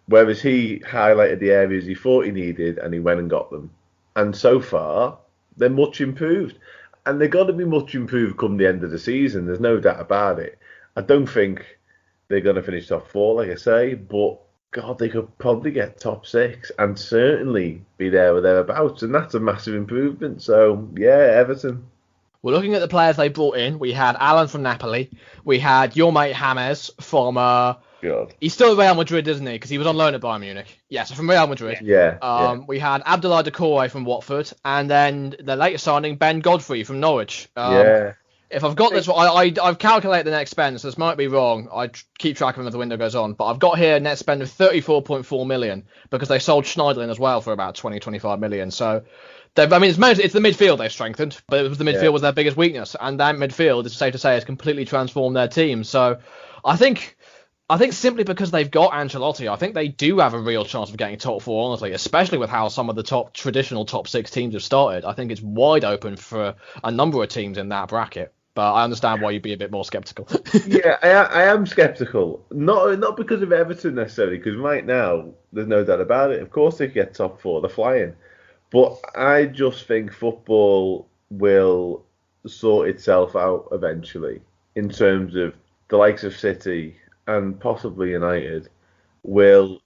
Whereas he highlighted the areas he thought he needed, and he went and got them. And so far, they're much improved. And they've got to be much improved come the end of the season. There's no doubt about it. I don't think they're going to finish top 4, like I say, but God, they could probably get top 6 and certainly be there or thereabouts, and that's a massive improvement. So, yeah, Everton. Well, looking at the players they brought in, we had Alan from Napoli, we had your mate James from... God. He's still at Real Madrid, isn't he? Because he was on loan at Bayern Munich. Yeah, so from Real Madrid. Yeah. We had Abdoulaye Doucouré from Watford, and then the latest signing, Ben Godfrey from Norwich. If I've got this, I've calculated the net spend, so this might be wrong. I keep track of them as the window goes on, but I've got here a net spend of 34.4 million because they sold Schneiderlin as well for about 20-25 million. So, it's the midfield they've strengthened, but it was the midfield was their biggest weakness, and that midfield, it's safe to say, has completely transformed their team. So, I think simply because they've got Ancelotti, I think they do have a real chance of getting top 4, honestly, especially with how some of the traditional top 6 teams have started. I think it's wide open for a number of teams in that bracket. But I understand why you'd be a bit more sceptical. Yeah, I am sceptical. Not because of Everton necessarily, because right now, there's no doubt about it. Of course they get top 4, they're flying. But I just think football will sort itself out eventually in terms of the likes of City and possibly United will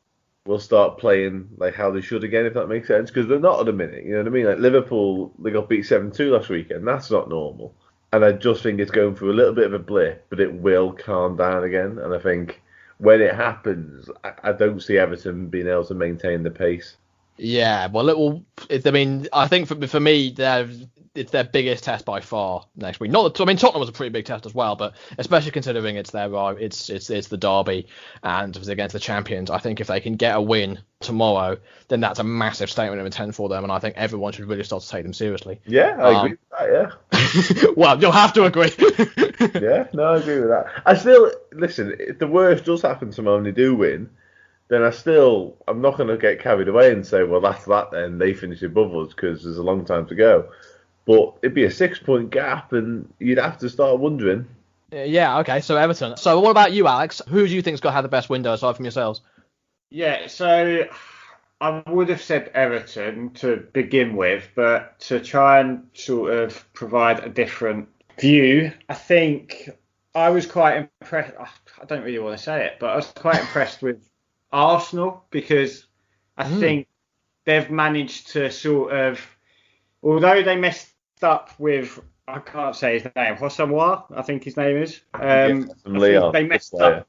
start playing like how they should again, if that makes sense, because they're not at the minute. You know what I mean? Like Liverpool, they got beat 7-2 last weekend. That's not normal. And I just think it's going through a little bit of a blip, but it will calm down again. And I think when it happens, I don't see Everton being able to maintain the pace. Yeah, well, I think for me, it's their biggest test by far next week. Tottenham was a pretty big test as well, but especially considering it's the derby and it's against the champions. I think if they can get a win tomorrow, then that's a massive statement of intent for them, and I think everyone should really start to take them seriously. Yeah, I agree with that. Yeah. Well, you'll have to agree. Yeah, no, I agree with that. I still listen. If the worst does happen tomorrow and they do win, then I'm not going to get carried away and say, well, that's that then, they finish above us because there's a long time to go. But it'd be a 6-point gap and you'd have to start wondering. Yeah, okay, so Everton. So what about you, Alex? Who do you think's got to have the best window aside from yourselves? Yeah, so I would have said Everton to begin with, but to try and sort of provide a different view, I think I was quite impressed. I don't really want to say it, but I was quite impressed with Arsenal because I think they've managed to sort of, although they messed up with I can't say his name. Hosamoa, I think his name is. They messed up.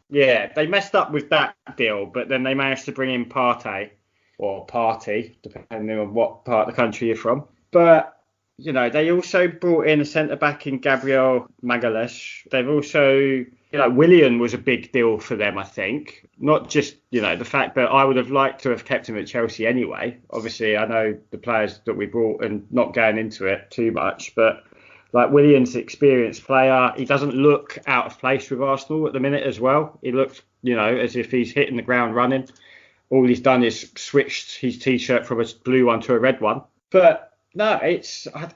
Yeah, they messed up with that deal, but then they managed to bring in Partey or Party, depending on what part of the country you're from. But, they also brought in a centre-back in Gabriel Magalhaes. They've also, Willian was a big deal for them, I think. Not just, the fact that I would have liked to have kept him at Chelsea anyway. Obviously, I know the players that we brought and not going into it too much, but like Willian's an experienced player. He doesn't look out of place with Arsenal at the minute as well. He looks, as if he's hitting the ground running. All he's done is switched his T-shirt from a blue one to a red one. But no, I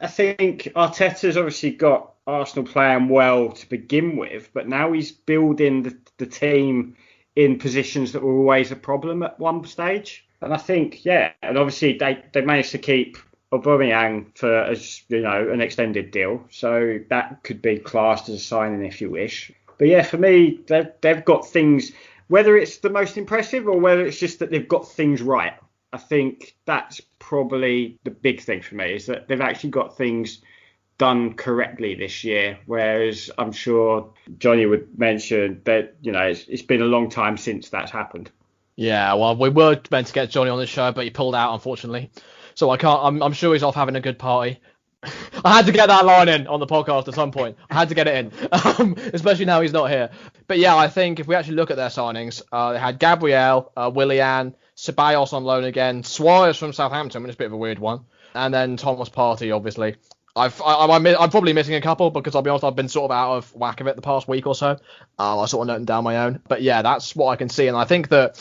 think Arteta's obviously got Arsenal playing well to begin with, but now he's building the team in positions that were always a problem at one stage. And I think, and obviously they managed to keep Aubameyang for an extended deal, so that could be classed as a signing if you wish. But for me, they've got things, whether it's the most impressive or whether it's just that they've got things right. I think that's probably the big thing for me, is that they've actually got things done correctly this year, whereas I'm sure Johnny would mention that it's been a long time since that's happened. Yeah, well, we were meant to get Johnny on the show, but he pulled out, unfortunately. So I can't. I'm sure he's off having a good party. I had to get that line in on the podcast at some point. I had to get it in, especially now he's not here. But I think if we actually look at their signings, they had Gabriel, Willian, Ceballos on loan again, Suarez from Southampton, which is a bit of a weird one, and then Thomas Partey, obviously. I'm probably missing a couple because I'll be honest, I've been sort of out of whack of it the past week or so. I sort of noting down my own. But that's what I can see. And I think that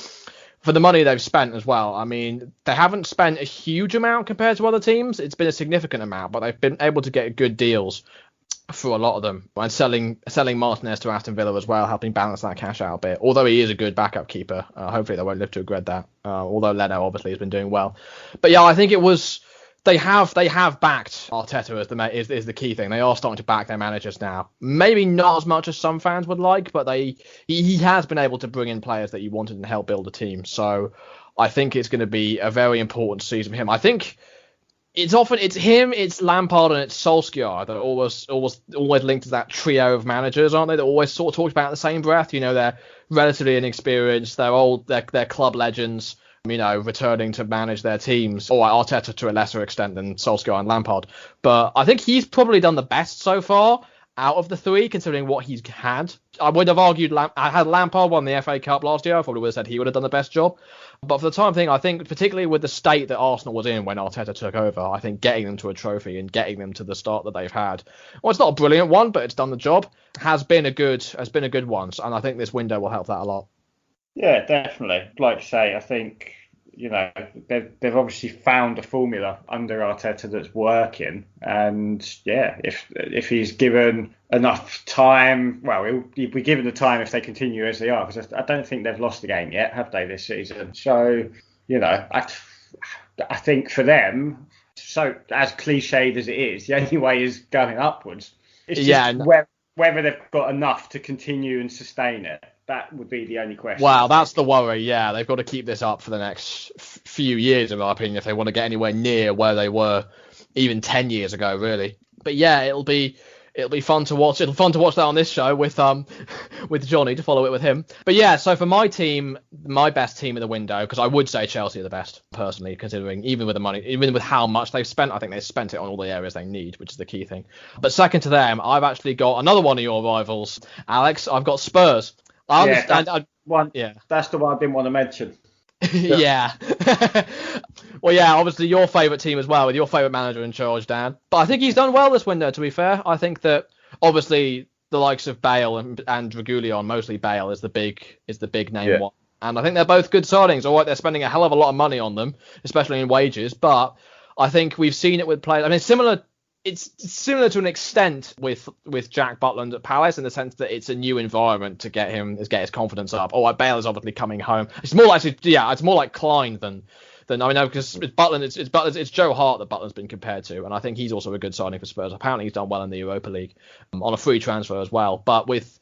for the money they've spent as well, I mean, they haven't spent a huge amount compared to other teams. It's been a significant amount, but they've been able to get good deals for a lot of them. And selling Martinez to Aston Villa as well, helping balance that cash out a bit. Although he is a good backup keeper. Hopefully they won't live to regret that. Although Leno obviously has been doing well. But I think it was... They have backed Arteta is the key thing. They are starting to back their managers now. Maybe not as much as some fans would like, but he has been able to bring in players that he wanted and help build a team. So I think it's going to be a very important season for him. I think it's him, it's Lampard, and it's Solskjaer that always linked to that trio of managers, aren't they? That always sort of talked about in the same breath. They're relatively inexperienced. They're old. They're club legends. Returning to manage their teams, or Arteta to a lesser extent than Solskjaer and Lampard. But I think he's probably done the best so far out of the three, considering what he's had. I would have argued had Lampard won the FA Cup last year, I probably would have said he would have done the best job. But for the time being, I think particularly with the state that Arsenal was in when Arteta took over, I think getting them to a trophy and getting them to the start that they've had, well, it's not a brilliant one, but it's done the job, has been a good one. And I think this window will help that a lot. Yeah, definitely. Like I say, I think, they've obviously found a formula under Arteta that's working. And if he's given enough time, well, he'll be given the time if they continue as they are, because I don't think they've lost the game yet, have they, this season? So, I think for them, so as cliched as it is, the only way is going upwards. It's just whether they've got enough to continue and sustain it. That would be the only question. Wow, that's the worry. Yeah, they've got to keep this up for the next few years, in my opinion, if they want to get anywhere near where they were even 10 years ago, really. But it'll be fun to watch. It'll be fun to watch that on this show with Johnny, to follow it with him. But so for my team, my best team in the window, because I would say Chelsea are the best, personally, considering even with the money, even with how much they've spent, I think they've spent it on all the areas they need, which is the key thing. But second to them, I've actually got another one of your rivals, Alex. I've got Spurs. I understand. That's the one I didn't want to mention. Yeah. Well, obviously your favourite team as well, with your favourite manager in charge, Dan. But I think he's done well this window, to be fair. I think that obviously the likes of Bale and Reguilon, mostly Bale, is the big name one. And I think they're both good signings. All right, they're spending a hell of a lot of money on them, especially in wages. But I think we've seen it with players. I mean, it's similar to an extent with Jack Butland at Palace, in the sense that it's a new environment to get his confidence up. Oh, Bale is obviously coming home. It's more like Klein than I know, because it's Butland, it's Joe Hart that Butland's been compared to, and I think he's also a good signing for Spurs. Apparently he's done well in the Europa League on a free transfer as well. But with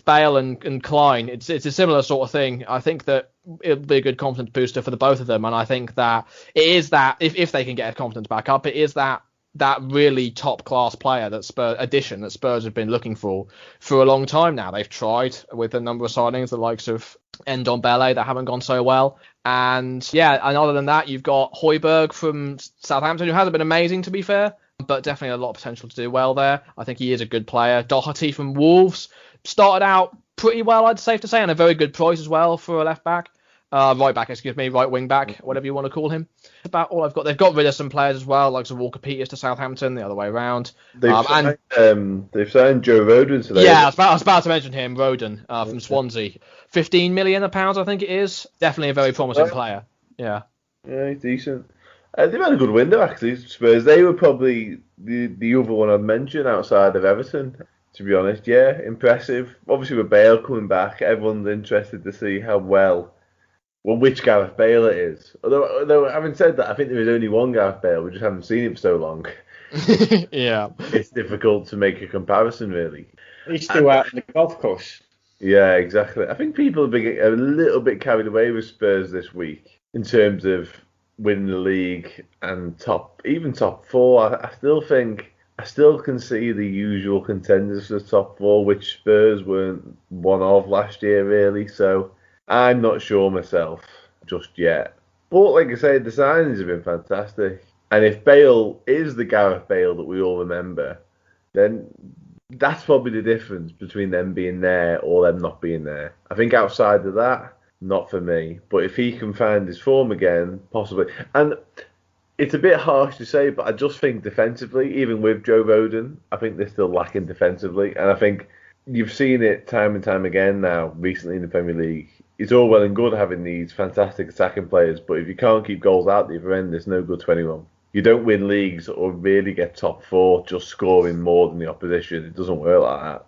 Bale and Klein, it's a similar sort of thing. I think that it'll be a good confidence booster for the both of them, and I think that it is that if they can get his confidence back up, it is that that really top class player that Spurs have been looking for a long time now. They've tried with a number of signings, the likes of Ndombele, that haven't gone so well. And other than that, you've got Højbjerg from Southampton, who hasn't been amazing, to be fair, but definitely a lot of potential to do well there. I think he is a good player. Doherty from Wolves started out pretty well, I'd safe to say, and a very good price as well for a left back. Right wing back, whatever you want to call him. About all I've got. They've got rid of some players as well, like some Walker Peters to Southampton, the other way around. They've signed Joe Rodon today. Yeah, I was about to mention him, Rodon from Swansea. £15 million, I think it is. Definitely a very promising player. Yeah, he's decent. They've had a good window, actually, Spurs. They were probably the other one I'd mention outside of Everton, to be honest. Yeah, impressive. Obviously, with Bale coming back, everyone's interested to see which Gareth Bale it is. Although, having said that, I think there is only one Gareth Bale. We just haven't seen him for so long. Yeah. It's difficult to make a comparison, really. He's still out on the golf course. Yeah, exactly. I think people have been getting a little bit carried away with Spurs this week in terms of winning the league and top four. I still can see the usual contenders for the top four, which Spurs weren't one of last year, really. So I'm not sure myself just yet. But like I say, the signings have been fantastic. And if Bale is the Gareth Bale that we all remember, then that's probably the difference between them being there or them not being there. I think outside of that, not for me. But if he can find his form again, possibly. And it's a bit harsh to say, but I just think defensively, even with Joe Rodon, I think they're still lacking defensively. And I think you've seen it time and time again now, recently in the Premier League. It's all well and good having these fantastic attacking players, but if you can't keep goals out the other end, there's no good to anyone. You don't win leagues or really get top four just scoring more than the opposition. It doesn't work like that.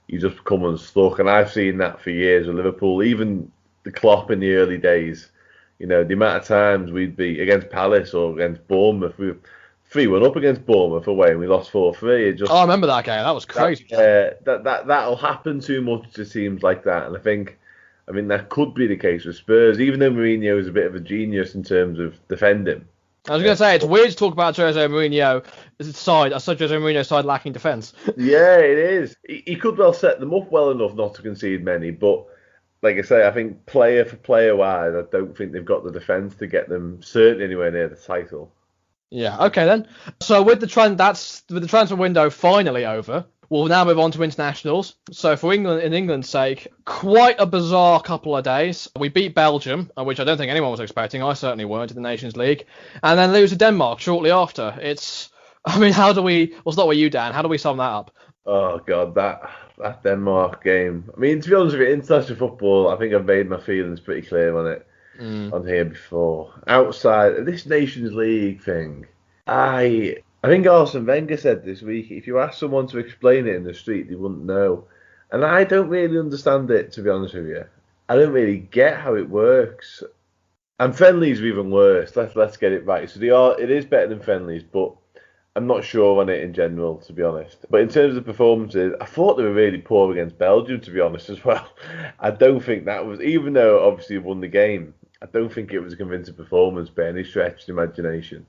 You just become unstuck. And I've seen that for years with Liverpool, even the Klopp in the early days. You know, the amount of times we'd be against Palace or against Bournemouth, we were 3-1 up against Bournemouth away and we lost 4-3. I remember that game. That was crazy. That'll happen too much to teams like that. And I think that could be the case with Spurs, even though Mourinho is a bit of a genius in terms of defending. I was going to say, it's weird to talk about Jose Mourinho's side lacking defence. Yeah, it is. He could well set them up well enough not to concede many, but like I say, I think player for player wise, I don't think they've got the defence to get them certainly anywhere near the title. Yeah, okay then. So with the transfer window finally over, we'll now move on to internationals. So for England's sake, quite a bizarre couple of days. We beat Belgium, which I don't think anyone was expecting. I certainly weren't, in the Nations League, and then lose to Denmark shortly after. We'll start with you, Dan. How do we sum that up? Oh God, that Denmark game. I mean, to be honest with you, international football, I think I've made my feelings pretty clear on it on here before. Outside of this Nations League thing, I think Arsene Wenger said this week, if you ask someone to explain it in the street, they wouldn't know. And I don't really understand it, to be honest with you. I don't really get how it works. And friendlies are even worse. Let's get it right. So it is better than friendlies, but I'm not sure on it in general, to be honest. But in terms of performances, I thought they were really poor against Belgium, to be honest, as well. I don't think that was, even though obviously they won the game, I don't think it was a convincing performance by any stretch of the imagination.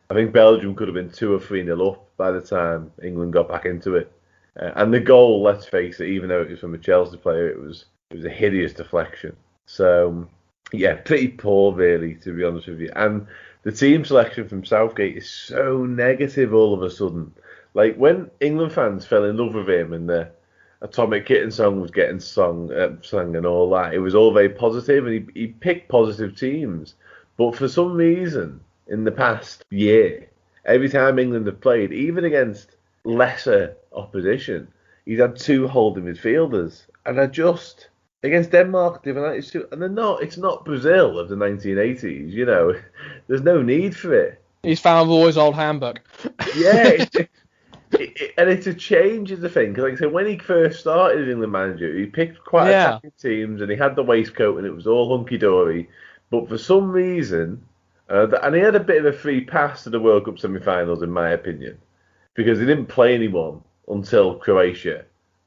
I think Belgium could have been 2 or 3-0 up by the time England got back into it. And the goal, let's face it, even though it was from a Chelsea player, it was a hideous deflection. So, yeah, pretty poor, really, to be honest with you. And the team selection from Southgate is so negative all of a sudden. Like, when England fans fell in love with him and the Atomic Kitten song was getting sung and all that, it was all very positive, and he picked positive teams. But for some reason, in the past year, every time England have played, even against lesser opposition, he's had 2 holding midfielders. And against Denmark, they've had 2, and it's not Brazil of the 1980s, you know. There's no need for it. He's found Roy's old handbook. Yeah, and it's a change is the thing. Because like I said, when he first started as England manager, he picked quite attacking teams, and he had the waistcoat, and it was all hunky-dory. But for some reason, and he had a bit of a free pass to the World Cup semi-finals, in my opinion, because they didn't play anyone until Croatia,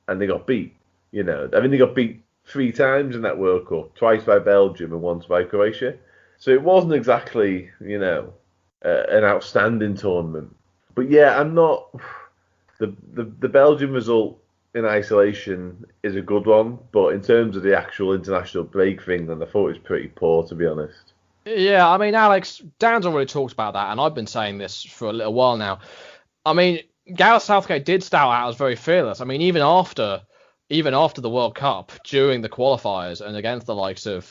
and they got beat. You know, I mean, they got beat 3 times in that World Cup, twice by Belgium and once by Croatia. So it wasn't exactly, you know, an outstanding tournament. But yeah, I'm not. The Belgian result in isolation is a good one, but in terms of the actual international break thing, then I thought it was pretty poor, to be honest. Yeah, I mean, Alex, Dan's already talked about that, and I've been saying this for a little while now. I mean, Gareth Southgate did start out as very fearless. I mean, even after the World Cup, during the qualifiers and against the likes of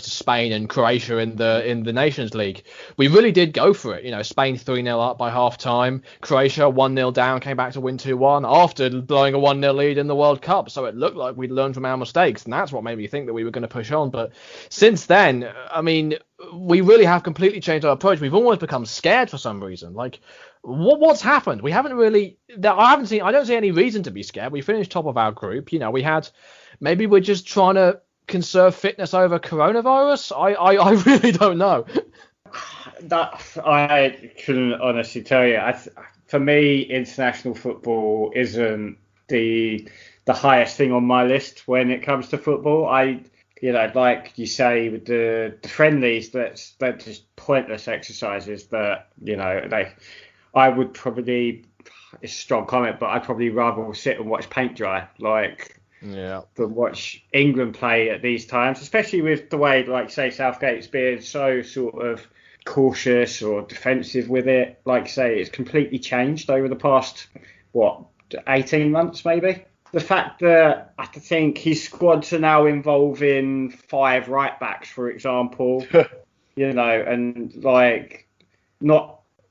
Spain and Croatia in the Nations League, we really did go for it. You know, Spain 3-0 up by half time, Croatia 1-0 down, came back to win 2-1 after blowing a 1-0 lead in the World Cup. So it looked like we'd learned from our mistakes, and that's what made me think that we were going to push on. But since then, I mean, we really have completely changed our approach. We've almost become scared for some reason. Like, what's happened? We haven't really. I don't see any reason to be scared. We finished top of our group. You know, maybe we're just trying to conserve fitness over coronavirus. I really don't know. That I couldn't honestly tell you. For me, international football isn't the highest thing on my list when it comes to football. Like you say, with the friendlies, they're just pointless exercises that, I would probably, it's a strong comment, but I'd probably rather sit and watch paint dry, than watch England play at these times, especially with the way, like, say, Southgate's being so sort of cautious or defensive with it. Like, say, it's completely changed over the past, 18 months maybe? The fact that I think his squads are now involving 5 right backs, for example, and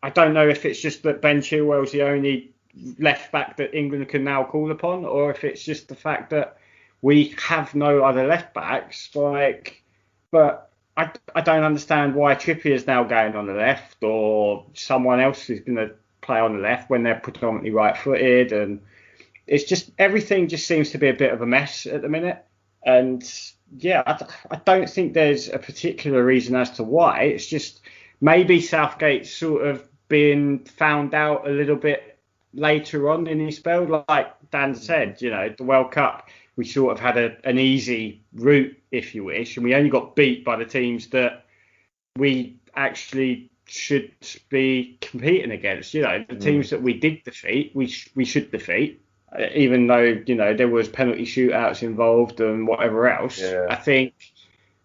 I don't know if it's just that Ben Chilwell's the only left back that England can now call upon, or if it's just the fact that we have no other left backs. But I don't understand why Trippier's now going on the left, or someone else is going to play on the left when they're predominantly right-footed, and it's just everything just seems to be a bit of a mess at the minute. And yeah, I don't think there's a particular reason as to why. It's just maybe Southgate's sort of been found out a little bit later on in his spell. Like Dan said, the World Cup, we sort of had an easy route, if you wish, and we only got beat by the teams that we actually should be competing against. The teams that we did defeat, we should defeat. Even though, there was penalty shootouts involved and whatever else. Yeah. I think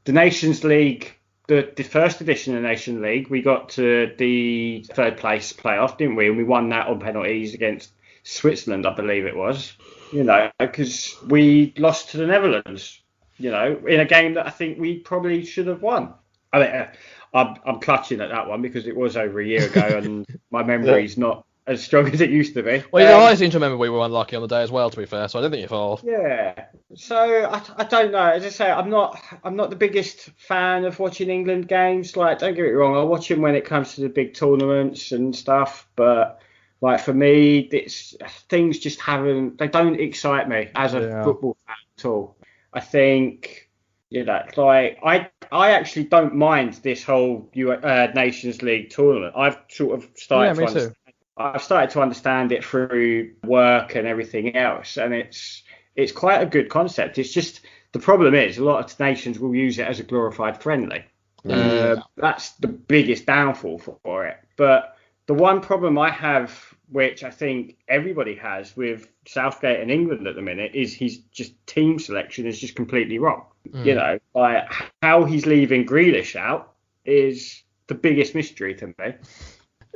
the Nations League, the first edition of the Nations League, we got to the third place playoff, didn't we? And we won that on penalties against Switzerland, I believe it was. Because we lost to the Netherlands, in a game that I think we probably should have won. I mean, I'm clutching at that one because it was over a year ago and my memory's not as strong as it used to be. Well, I seem to remember we were unlucky on the day as well, to be fair, so I don't think you're far off. Yeah. So I don't know. As I say, I'm not the biggest fan of watching England games. Like, don't get me wrong, I watch them when it comes to the big tournaments and stuff, but like for me, things just they don't excite me as a football fan at all. I think, I actually don't mind this whole Nations League tournament. I've sort of started I've started to understand it through work and everything else, and it's quite a good concept. It's just the problem is a lot of nations will use it as a glorified friendly. That's the biggest downfall for it. But the one problem I have, which I think everybody has with Southgate and England at the minute, is his just team selection is just completely wrong. Like how he's leaving Grealish out is the biggest mystery to me.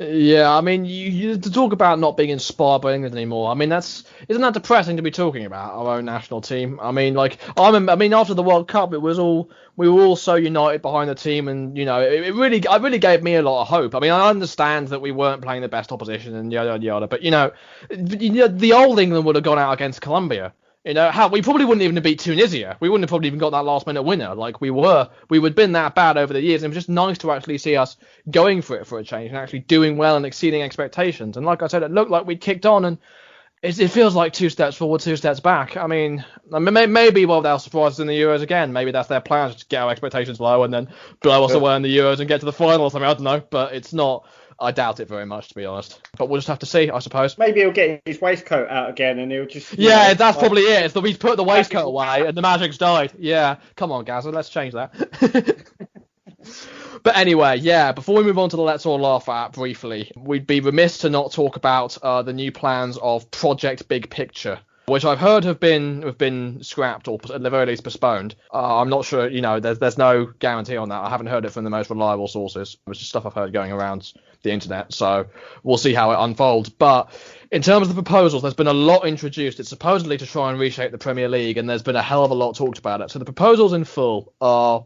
Yeah, I mean, you to talk about not being inspired by England anymore. I mean, isn't that depressing to be talking about our own national team? I mean, like, I mean, after the World Cup, we were all so united behind the team, and it really gave me a lot of hope. I mean, I understand that we weren't playing the best opposition and yada yada yada, but the old England would have gone out against Colombia. We probably wouldn't even have beat Tunisia. We wouldn't have probably even got that last minute winner. Like we would been that bad over the years. And it was just nice to actually see us going for it for a change and actually doing well and exceeding expectations. And like I said, it looked like we'd kicked on, and it feels like 2 steps forward, 2 steps back. I mean maybe they'll surprise us in the Euros again. Maybe that's their plan, just get our expectations low and then blow us away in the Euros and get to the final or something. I don't know, but it's not. I doubt it very much, to be honest. But we'll just have to see, I suppose. Maybe he'll get his waistcoat out again and he'll just... Yeah, that's probably it. It's he's put the waistcoat away and the magic's died. Yeah, come on, Gazza, let's change that. But anyway, yeah, before we move on to the Let's All Laugh At briefly, we'd be remiss to not talk about the new plans of Project Big Picture, which I've heard have been scrapped or at the very least postponed. I'm not sure, there's no guarantee on that. I haven't heard it from the most reliable sources. It's just stuff I've heard going around the internet, so we'll see how it unfolds. But in terms of the proposals, there's been a lot introduced. It's supposedly to try and reshape the Premier League, and there's been a hell of a lot talked about it. So the proposals in full are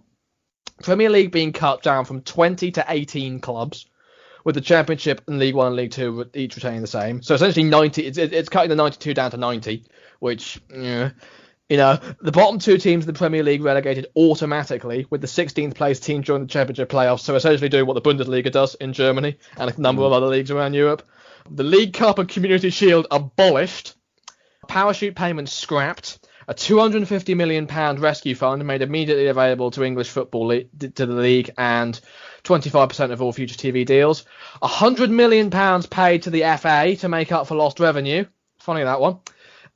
Premier League being cut down from 20 to 18 clubs, with the Championship and League One and League Two each retaining the same. So essentially 90. It's cutting the 92 down to 90, which, the bottom two teams of the Premier League relegated automatically, with the 16th place team joining the Championship playoffs. So essentially doing what the Bundesliga does in Germany and a number of other leagues around Europe. The League Cup and Community Shield abolished. Parachute payments scrapped. A £250 million rescue fund made immediately available to English football to the league, and 25% of all future TV deals. £100 million paid to the FA to make up for lost revenue. Funny, that one.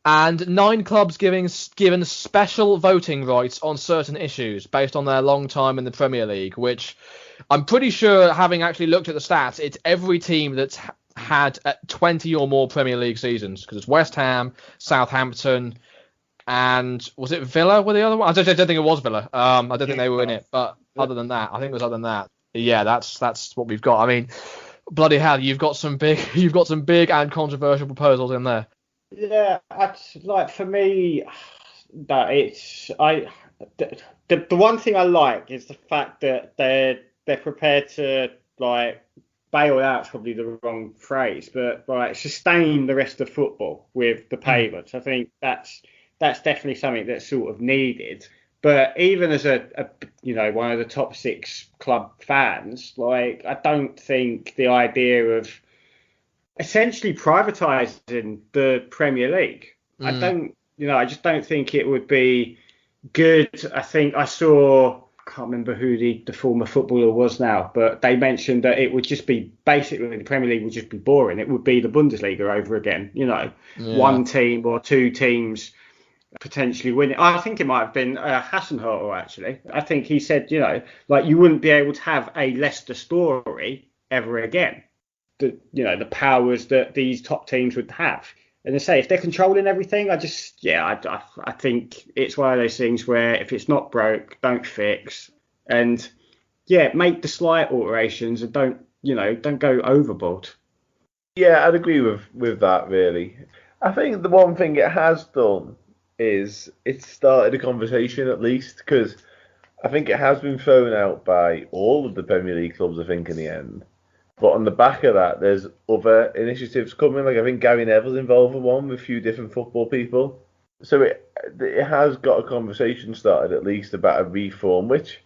And 9 clubs given special voting rights on certain issues based on their long time in the Premier League, which I'm pretty sure, having actually looked at the stats, it's every team that's had 20 or more Premier League seasons, because it's West Ham, Southampton, and was it Villa were the other one? I don't think it was Villa. I don't think they were in it. But other than that, I think it was other than that. Yeah, that's what we've got. I mean, bloody hell, you've got some big and controversial proposals in there. Yeah, for me, that the one thing I like is the fact that they're prepared to bail out's probably the wrong phrase, but sustain the rest of football with the payments. I think that's definitely something that's sort of needed. But even as a one of the top 6 club fans, I don't think the idea of essentially privatising the Premier League, I just don't think it would be good. I think I can't remember who the former footballer was now, but they mentioned that it would just be basically the Premier League would just be boring. It would be the Bundesliga over again, one team or 2 teams potentially winning. I think it might have been Hasenhüttl, actually. I think he said, you wouldn't be able to have a Leicester story ever again. The powers that these top teams would have. And I say, if they're controlling everything, I think it's one of those things where if it's not broke, don't fix. And make the slight alterations and don't go overboard. Yeah, I'd agree with that, really. I think the one thing it has done is it's started a conversation, at least, because I think it has been thrown out by all of the Premier League clubs, I think, in the end. But on the back of that, there's other initiatives coming. I think Gary Neville's involved in one with a few different football people. So it has got a conversation started, at least, about a reform, which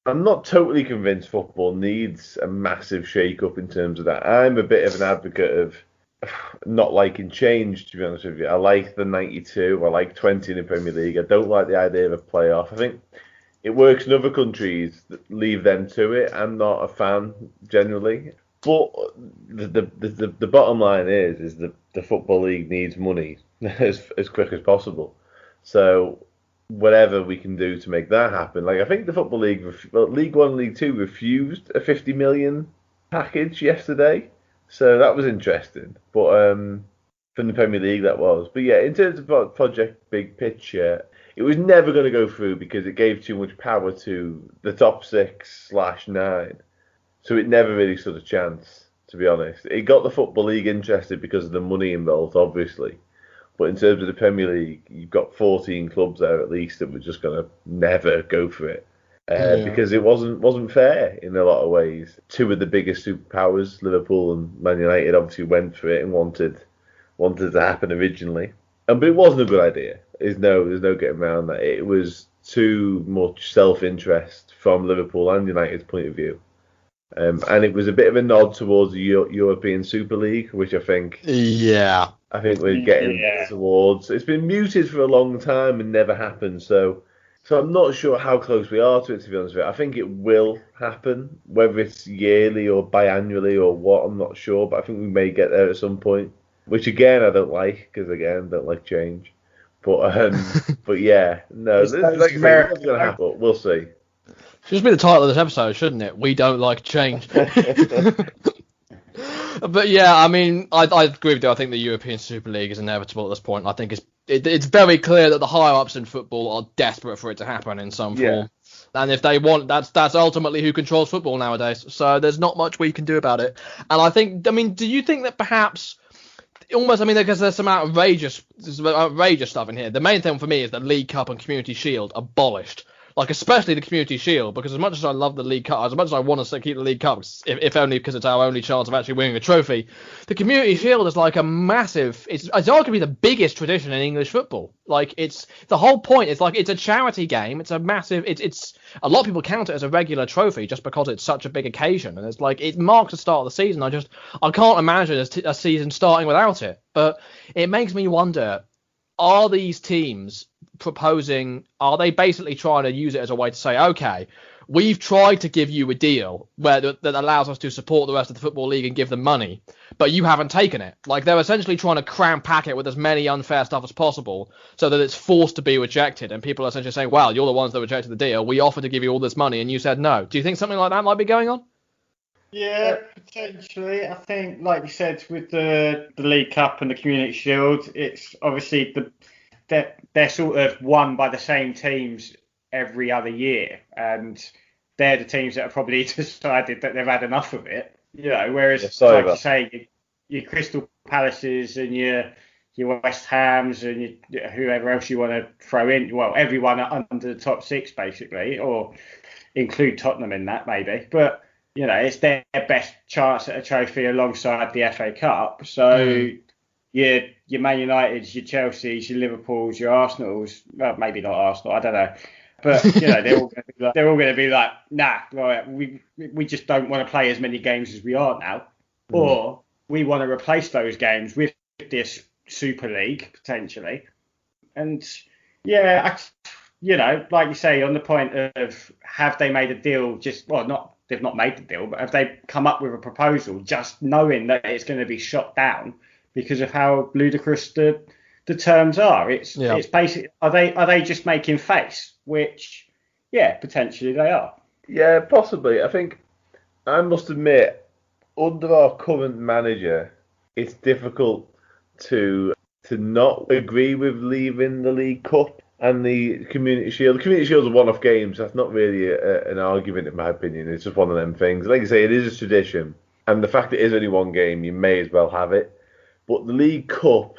I'm not totally convinced football needs a massive shake-up in terms of that. I'm a bit of an advocate of not liking change, to be honest with you. I like the 92. I like 20 in the Premier League. I don't like the idea of a playoff. I think it works in other countries that leave them to it. I'm not a fan, generally. But the bottom line is that the Football League needs money as quick as possible. So whatever we can do to make that happen. I think the Football League, League One, League Two refused a 50 million package yesterday. So that was interesting. But from the Premier League, that was. But yeah, in terms of Project Big Picture, it was never going to go through because it gave too much power to the top 6/9. So it never really stood a chance, to be honest. It got the Football League interested because of the money involved, obviously. But in terms of the Premier League, you've got 14 clubs there at least that were just going to never go for it. Because it wasn't fair in a lot of ways. 2 of the biggest superpowers, Liverpool and Man United, obviously went for it and wanted to happen originally. But it wasn't a good idea. There's no getting around that. It was too much self-interest from Liverpool and United's point of view. And it was a bit of a nod towards the European Super League, which I think we're getting towards. It's been muted for a long time and never happened. So I'm not sure how close we are to it, to be honest with you. I think it will happen, whether it's yearly or biannually or what, I'm not sure. But I think we may get there at some point, which again I don't like, because again I don't like change. But but yeah, no, it's like it's going to happen. We'll see. Should just be the title of this episode, shouldn't it? We don't like change. But yeah, I mean, I agree with you. I think the European Super League is inevitable at this point. I think it's very clear that the higher ups in football are desperate for it to happen in some form. And if they want, that's ultimately who controls football nowadays. So there's not much we can do about it. And I mean, do you think that perhaps almost, I mean, because there's some outrageous stuff in here. The main thing for me is that League Cup and Community Shield abolished. Like, especially the Community Shield, because as much as I love the League Cup, as much as I want to keep the League Cup, if only because it's our only chance of actually winning a trophy, the Community Shield is like a massive, it's arguably the biggest tradition in English football. Like, it's, the whole point is like, it's a charity game, it's a massive, it's a lot of people count it as a regular trophy just because it's such a big occasion, and it's like, it marks the start of the season. I can't imagine a season starting without it, but it makes me wonder, are these teams proposing, are they basically trying to use it as a way to say, okay, we've tried to give you a deal that allows us to support the rest of the Football League and give them money, but you haven't taken it. Like, they're essentially trying to pack it with as many unfair stuff as possible so that it's forced to be rejected, and people are essentially saying, well, you're the ones that rejected the deal, we offered to give you all this money and you said no. Do you think something like that might be going on? Yeah, potentially. I think, like you said, with the League Cup and the Community Shield, it's obviously they're sort of won by the same teams every other year, and they're the teams that have probably decided that they've had enough of it. You know, whereas, like you say, your Crystal Palaces and your West Hams and whoever else you want to throw in, well, everyone under the top six basically, or include Tottenham in that maybe, but you know, it's their best chance at a trophy alongside the FA Cup. So your Man Uniteds, your Chelseas, your Liverpools, your Arsenals, well, maybe not Arsenal, I don't know. But, you know, they're all going to be like, nah, right, we just don't want to play as many games as we are now. Or we want to replace those games with this Super League, potentially. And, yeah, you know, like you say, on the point of have they made a deal they've not made the deal, but have they come up with a proposal just knowing that it's going to be shot down because of how ludicrous the terms are? It's basically, are they just making face? Which, yeah, potentially they are. Yeah, possibly. I think, I must admit, under our current manager, it's difficult to not agree with leaving the League Cup and the Community Shield. The Community Shield is a one-off game, so that's not really an argument, in my opinion. It's just one of them things. Like I say, it is a tradition, and the fact it is only one game, you may as well have it. But the League Cup,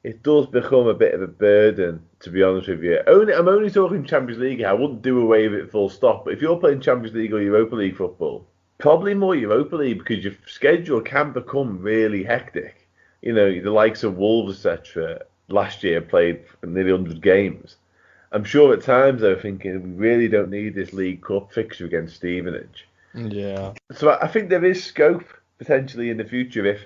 it does become a bit of a burden, to be honest with you. I'm only talking Champions League here. I wouldn't do away with it full stop. But if you're playing Champions League or Europa League football, probably more Europa League, because your schedule can become really hectic. You know, the likes of Wolves, etc., last year played nearly 100 games. I'm sure at times they were thinking, we really don't need this League Cup fixture against Stevenage. Yeah. So I think there is scope potentially in the future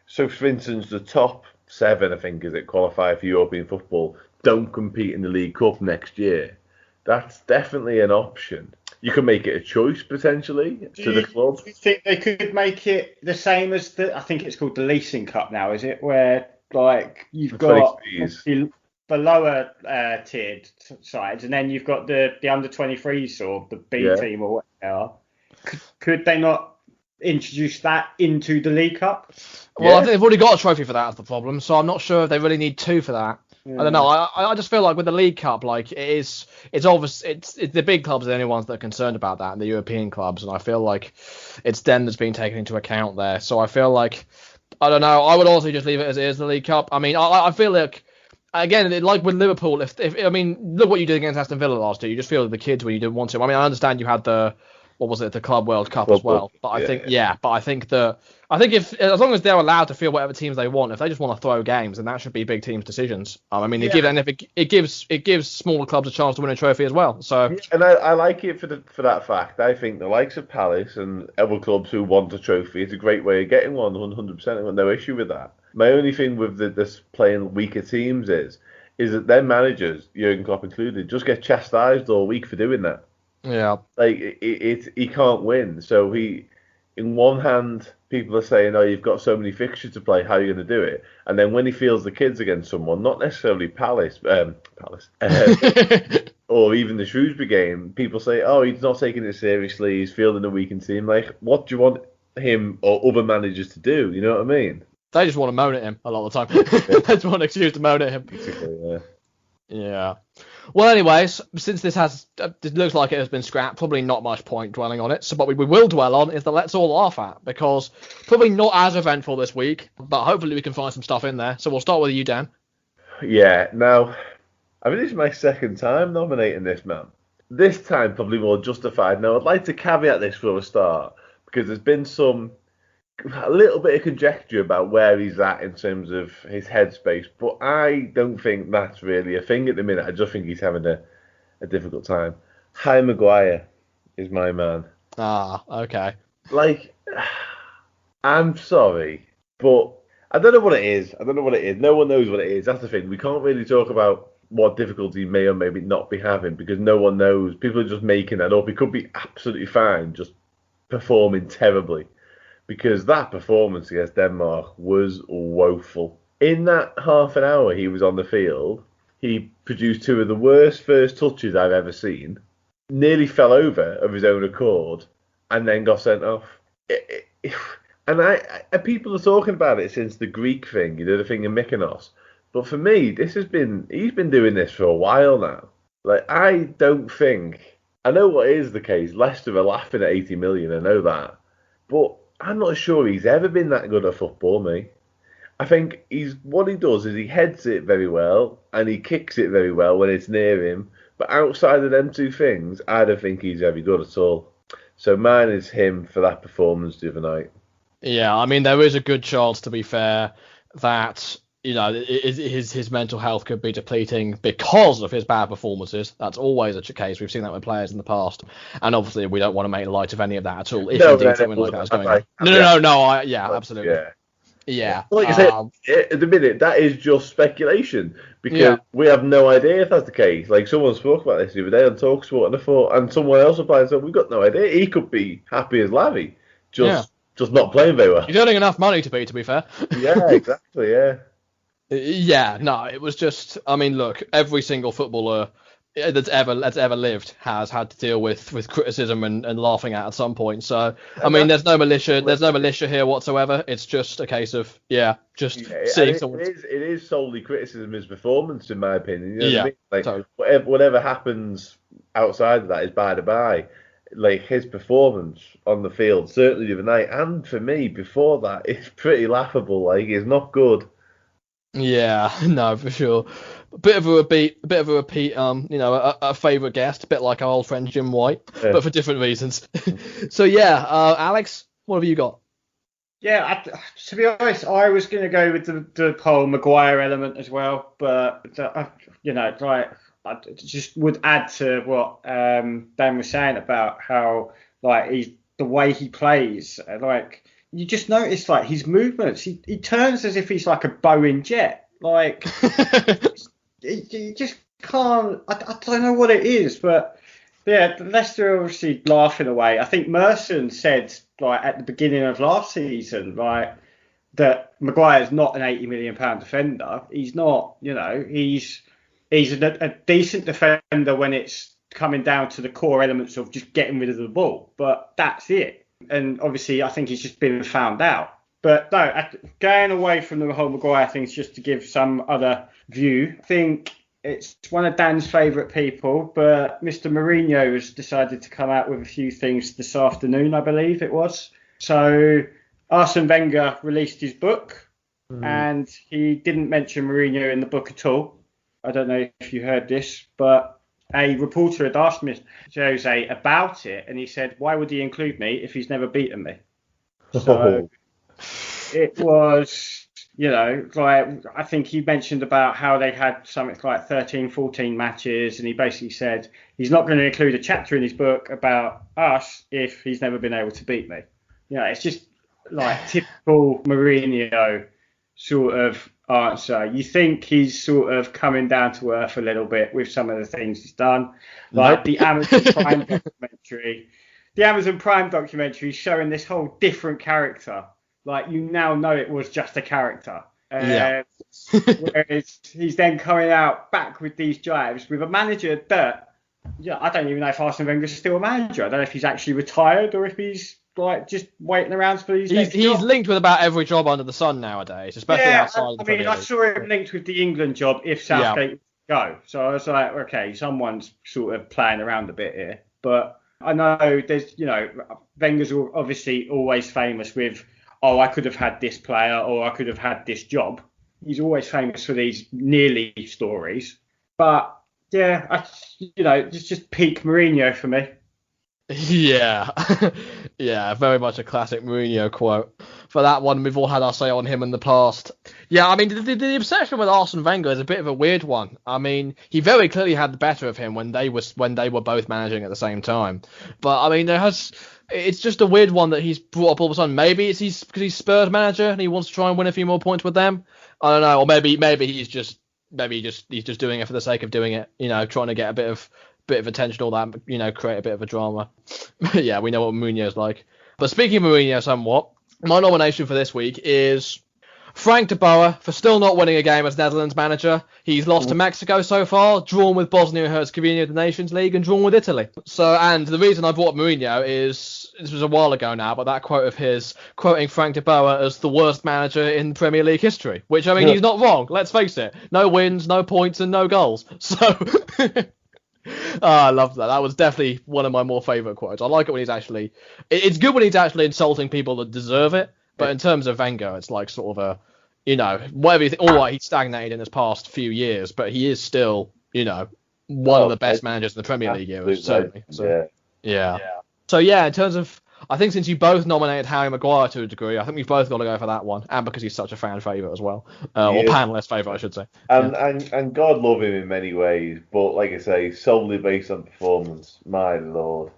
so for instance, the top 7, I think, as it qualify for European football, don't compete in the League Cup next year. That's definitely an option. You can make it a choice potentially to the club. Do you think they could make it the same as I think it's called the Leasing Cup now, is it? Where like you've got the lower tiered sides, and then you've got the under 23s or the B team or whatever. Could they not introduce that into the League Cup? Well, I think they've already got a trophy for that as the problem, so I'm not sure if they really need 2 for that. I don't know. I just feel like with the League Cup, like it's obvious. It's the big clubs are the only ones that are concerned about that, and the European clubs, and I feel like it's them that's being taken into account there. So I feel like, I don't know. I would also just leave it as it is, the League Cup. I mean, I feel like, again, like with Liverpool, if I mean, look what you did against Aston Villa last year. You just feel the kids when you didn't want to. I mean, I understand you had the Club World Cup as well. But I think if, as long as they're allowed to field whatever teams they want, if they just want to throw games, then that should be big teams' decisions. I mean, it gives smaller clubs a chance to win a trophy as well. So, and I like it for that fact. I think the likes of Palace and other clubs who want a trophy, it's a great way of getting one. 100%, I've got no issue with that. My only thing with this playing weaker teams is that their managers, Jurgen Klopp included, just get chastised all week for doing that. Yeah, like he can't win. So in one hand, people are saying, "Oh, you've got so many fixtures to play. How are you going to do it?" And then when he fields the kids against someone, not necessarily Palace, or even the Shrewsbury game, people say, "Oh, he's not taking it seriously. He's fielding a weakened team." Like, what do you want him or other managers to do? You know what I mean? They just want to moan at him a lot of the time. They just want an excuse to moan at him. Basically, yeah. Yeah. Well, anyways, since it looks like it has been scrapped, probably not much point dwelling on it. So what we will dwell on is the Let's All Laugh at, because probably not as eventful this week, but hopefully we can find some stuff in there. So we'll start with you, Dan. Yeah. Now, I mean, this is my second time nominating this man. This time, probably more justified. Now, I'd like to caveat this for a start, because there's been a little bit of conjecture about where he's at in terms of his headspace, but I don't think that's really a thing at the minute. I just think he's having a difficult time. Harry Maguire is my man. Ah, okay. Like, I'm sorry, but I don't know what it is. No one knows what it is. That's the thing. We can't really talk about what difficulty he may or maybe not be having because no one knows. People are just making that up. He could be absolutely fine, just performing terribly. Because that performance against Denmark was woeful. In that half an hour he was on the field, he produced two of the worst first touches I've ever seen, nearly fell over of his own accord, and then got sent off. And people are talking about it since the Greek thing, the thing in Mykonos. But for me, he's been doing this for a while now. Like, I don't think, I know what is the case. Leicester are laughing at 80 million, I know that. But I'm not sure he's ever been that good at football, mate. I think what he does is he heads it very well and he kicks it very well when it's near him. But outside of them two things, I don't think he's very good at all. So mine is him for that performance the other night. Yeah, I mean, there is a good chance, to be fair, that his mental health could be depleting because of his bad performances. That's always a case. We've seen that with players in the past, and obviously we don't want to make light of any of that at all. If indeed something like that is going on. No. Yeah, absolutely. Yeah. Like I said, at the minute, that is just speculation because we have no idea if that's the case. Like someone spoke about this the other day on TalkSport, and I thought, and someone else replied, "So we've got no idea. He could be happy as Larry, just not playing very well. He's earning enough money to be fair." Yeah, exactly. Yeah. Yeah, no, it was just. I mean, look, every single footballer that's ever lived has had to deal with criticism and laughing at some point. So, I mean, there's no militia here whatsoever. It's just a case of seeing someone. It is solely criticism of his performance, in my opinion. You know what I mean? Like totally. whatever happens outside of that is by the by. Like his performance on the field, certainly the other night, and for me before that, it's pretty laughable. Like it's not good. Yeah, no, for sure. A bit of a repeat. A favourite guest, a bit like our old friend Jim White, but for different reasons. So yeah, Alex, what have you got? Yeah, to be honest, I was going to go with the whole Maguire element as well, but I just would add to what Dan was saying about how the way he plays, like. You just notice like his movements. He turns as if he's like a Boeing jet. Like you just can't. I don't know what it is, but yeah, Leicester obviously laughing away. I think Merson said like at the beginning of last season that Maguire's not an £80 million defender. He's not. He's a decent defender when it's coming down to the core elements of just getting rid of the ball. But that's it. And obviously, I think he's just been found out. But no, going away from the whole Maguire thing, just to give some other view, I think it's one of Dan's favourite people, but Mr. Mourinho has decided to come out with a few things this afternoon, I believe it was. So Arsene Wenger released his book, and he didn't mention Mourinho in the book at all. I don't know if you heard this, but a reporter had asked Mr. Jose about it, and he said, why would he include me if he's never beaten me? So it was, I think he mentioned about how they had something like 13, 14 matches, and he basically said he's not going to include a chapter in his book about us if he's never been able to beat me. It's just like typical Mourinho sort of answer. You think he's sort of coming down to earth a little bit with some of the things he's done, like the Amazon Prime documentary. The Amazon Prime documentary showing this whole different character. Like you now know it was just a character. Whereas he's then coming out back with these drives with a manager that Yeah, I don't even know if Arsene Wenger's still a manager. I don't know if he's actually retired or if he's like just waiting around for his next He's job. linked with about every job under the sun nowadays, especially Yeah, outside of the I mean, Premier I League. saw him linked with the England job if Yeah. Southgate would go. So I was like, okay, someone's sort of playing around a bit here. But I know there's, Wenger's obviously always famous with, oh, I could have had this player or I could have had this job. He's always famous for these nearly stories. But yeah, it's just peak Mourinho for me. Yeah, yeah, very much a classic Mourinho quote. For that one, we've all had our say on him in the past. Yeah, I mean, the obsession with Arsene Wenger is a bit of a weird one. I mean, he very clearly had the better of him when they were both managing at the same time. But I mean, it's just a weird one that he's brought up all of a sudden. Maybe it's because he's Spurs manager and he wants to try and win a few more points with them. I don't know, or maybe he's just doing it for the sake of doing it. Trying to get a bit of attention, all that, create a bit of a drama. Yeah, we know what Mourinho's like. But speaking of Mourinho somewhat, my nomination for this week is Frank de Boer for still not winning a game as Netherlands manager. He's lost to Mexico so far, drawn with Bosnia and Herzegovina in the Nations League, and drawn with Italy. And the reason I brought up Mourinho is, this was a while ago now, but that quote of his quoting Frank de Boer as the worst manager in Premier League history, which, I mean, he's not wrong, let's face it. No wins, no points, and no goals. So... I love that. That was definitely one of my more favourite quotes. I like it when he's actually... It's good when he's actually insulting people that deserve it, but in terms of Wenger, it's like sort of a, whatever you think... All right, he's stagnated in his past few years, but he is still, one of the best managers in the Premier League era, certainly. So, yeah. So, yeah, in terms of... I think since you both nominated Harry Maguire to a degree, I think we've both got to go for that one, and because he's such a fan favourite as well, or panelist favourite, I should say. And God love him in many ways, but like I say, solely based on performance, my lord.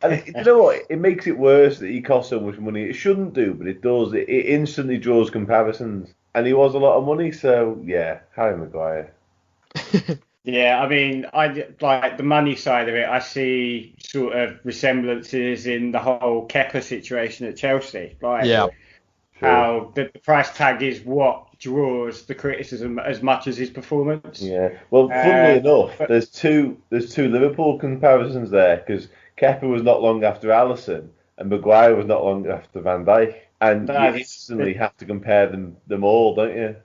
And you know what? It makes it worse that he costs so much money. It shouldn't do, but it does. It instantly draws comparisons, and he was a lot of money. So yeah, Harry Maguire. Yeah, I mean, I like the money side of it. I see sort of resemblances in the whole Kepa situation at Chelsea. How the price tag is what draws the criticism as much as his performance. Yeah. Well, funnily enough, there's two Liverpool comparisons there, because Kepa was not long after Alisson and Maguire was not long after Van Dijk, and you instantly have to compare them all, don't you?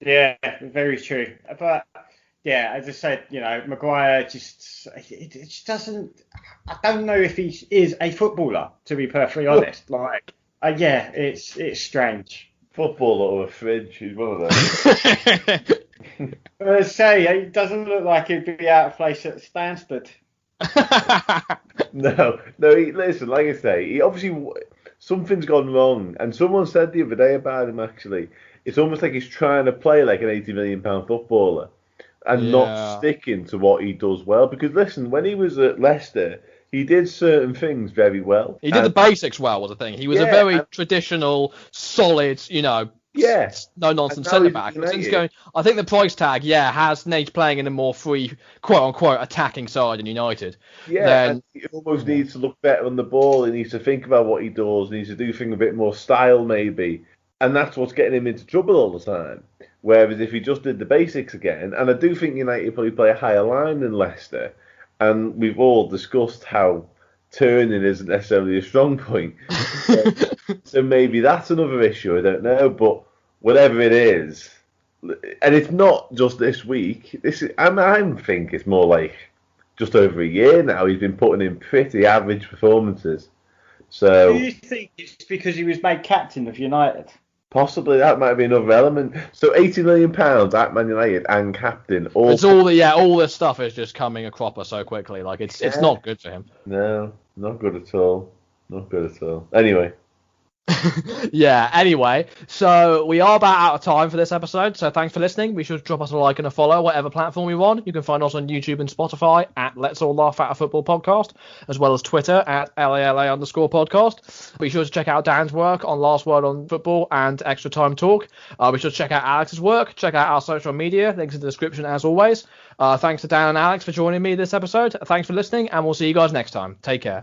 Yeah, very true. But yeah, as I said, Maguire it just doesn't. I don't know if he is a footballer, to be perfectly honest. It's strange. Footballer or a fridge, he's one of those. I say, he doesn't look like he'd be out of place at Stansted. No. Listen, like I say, he obviously something's gone wrong, and someone said the other day about him. Actually, it's almost like he's trying to play like an £80 million footballer and not sticking to what he does well. Because listen, when he was at Leicester, he did certain things very well. He did the basics well, was the thing. He was a very traditional, solid, no nonsense centre back. I think the price tag, has Nate playing in a more free, quote unquote, attacking side in United. Yeah, and he almost needs to look better on the ball. He needs to think about what he does. He needs to do things a bit more style, maybe. And that's what's getting him into trouble all the time. Whereas if he just did the basics again, and I do think United probably play a higher line than Leicester, and we've all discussed how turning isn't necessarily a strong point. So maybe that's another issue, I don't know. But whatever it is, and it's not just this week. I think it's more like just over a year now. He's been putting in pretty average performances. So do you think it's because he was made captain of United? Possibly that might be another element. So £80 million at Man United and captain. It's all this stuff is just coming a cropper so quickly. Like it's not good for him. No, not good at all. Not good at all. Anyway. Anyway, so we are about out of time for this episode, so thanks for listening. Be sure to drop us a like and a follow, whatever platform you're on. You can find us on YouTube and Spotify at Let's All Laugh at a Football Podcast, as well as Twitter at LALA_podcast. Be sure to check out Dan's work on Last Word on Football and Extra Time Talk. Be sure to check out Alex's work, check out our social media, links in the description as always. Thanks to Dan and Alex for joining me this episode. Thanks for listening, and we'll see you guys next time. Take care.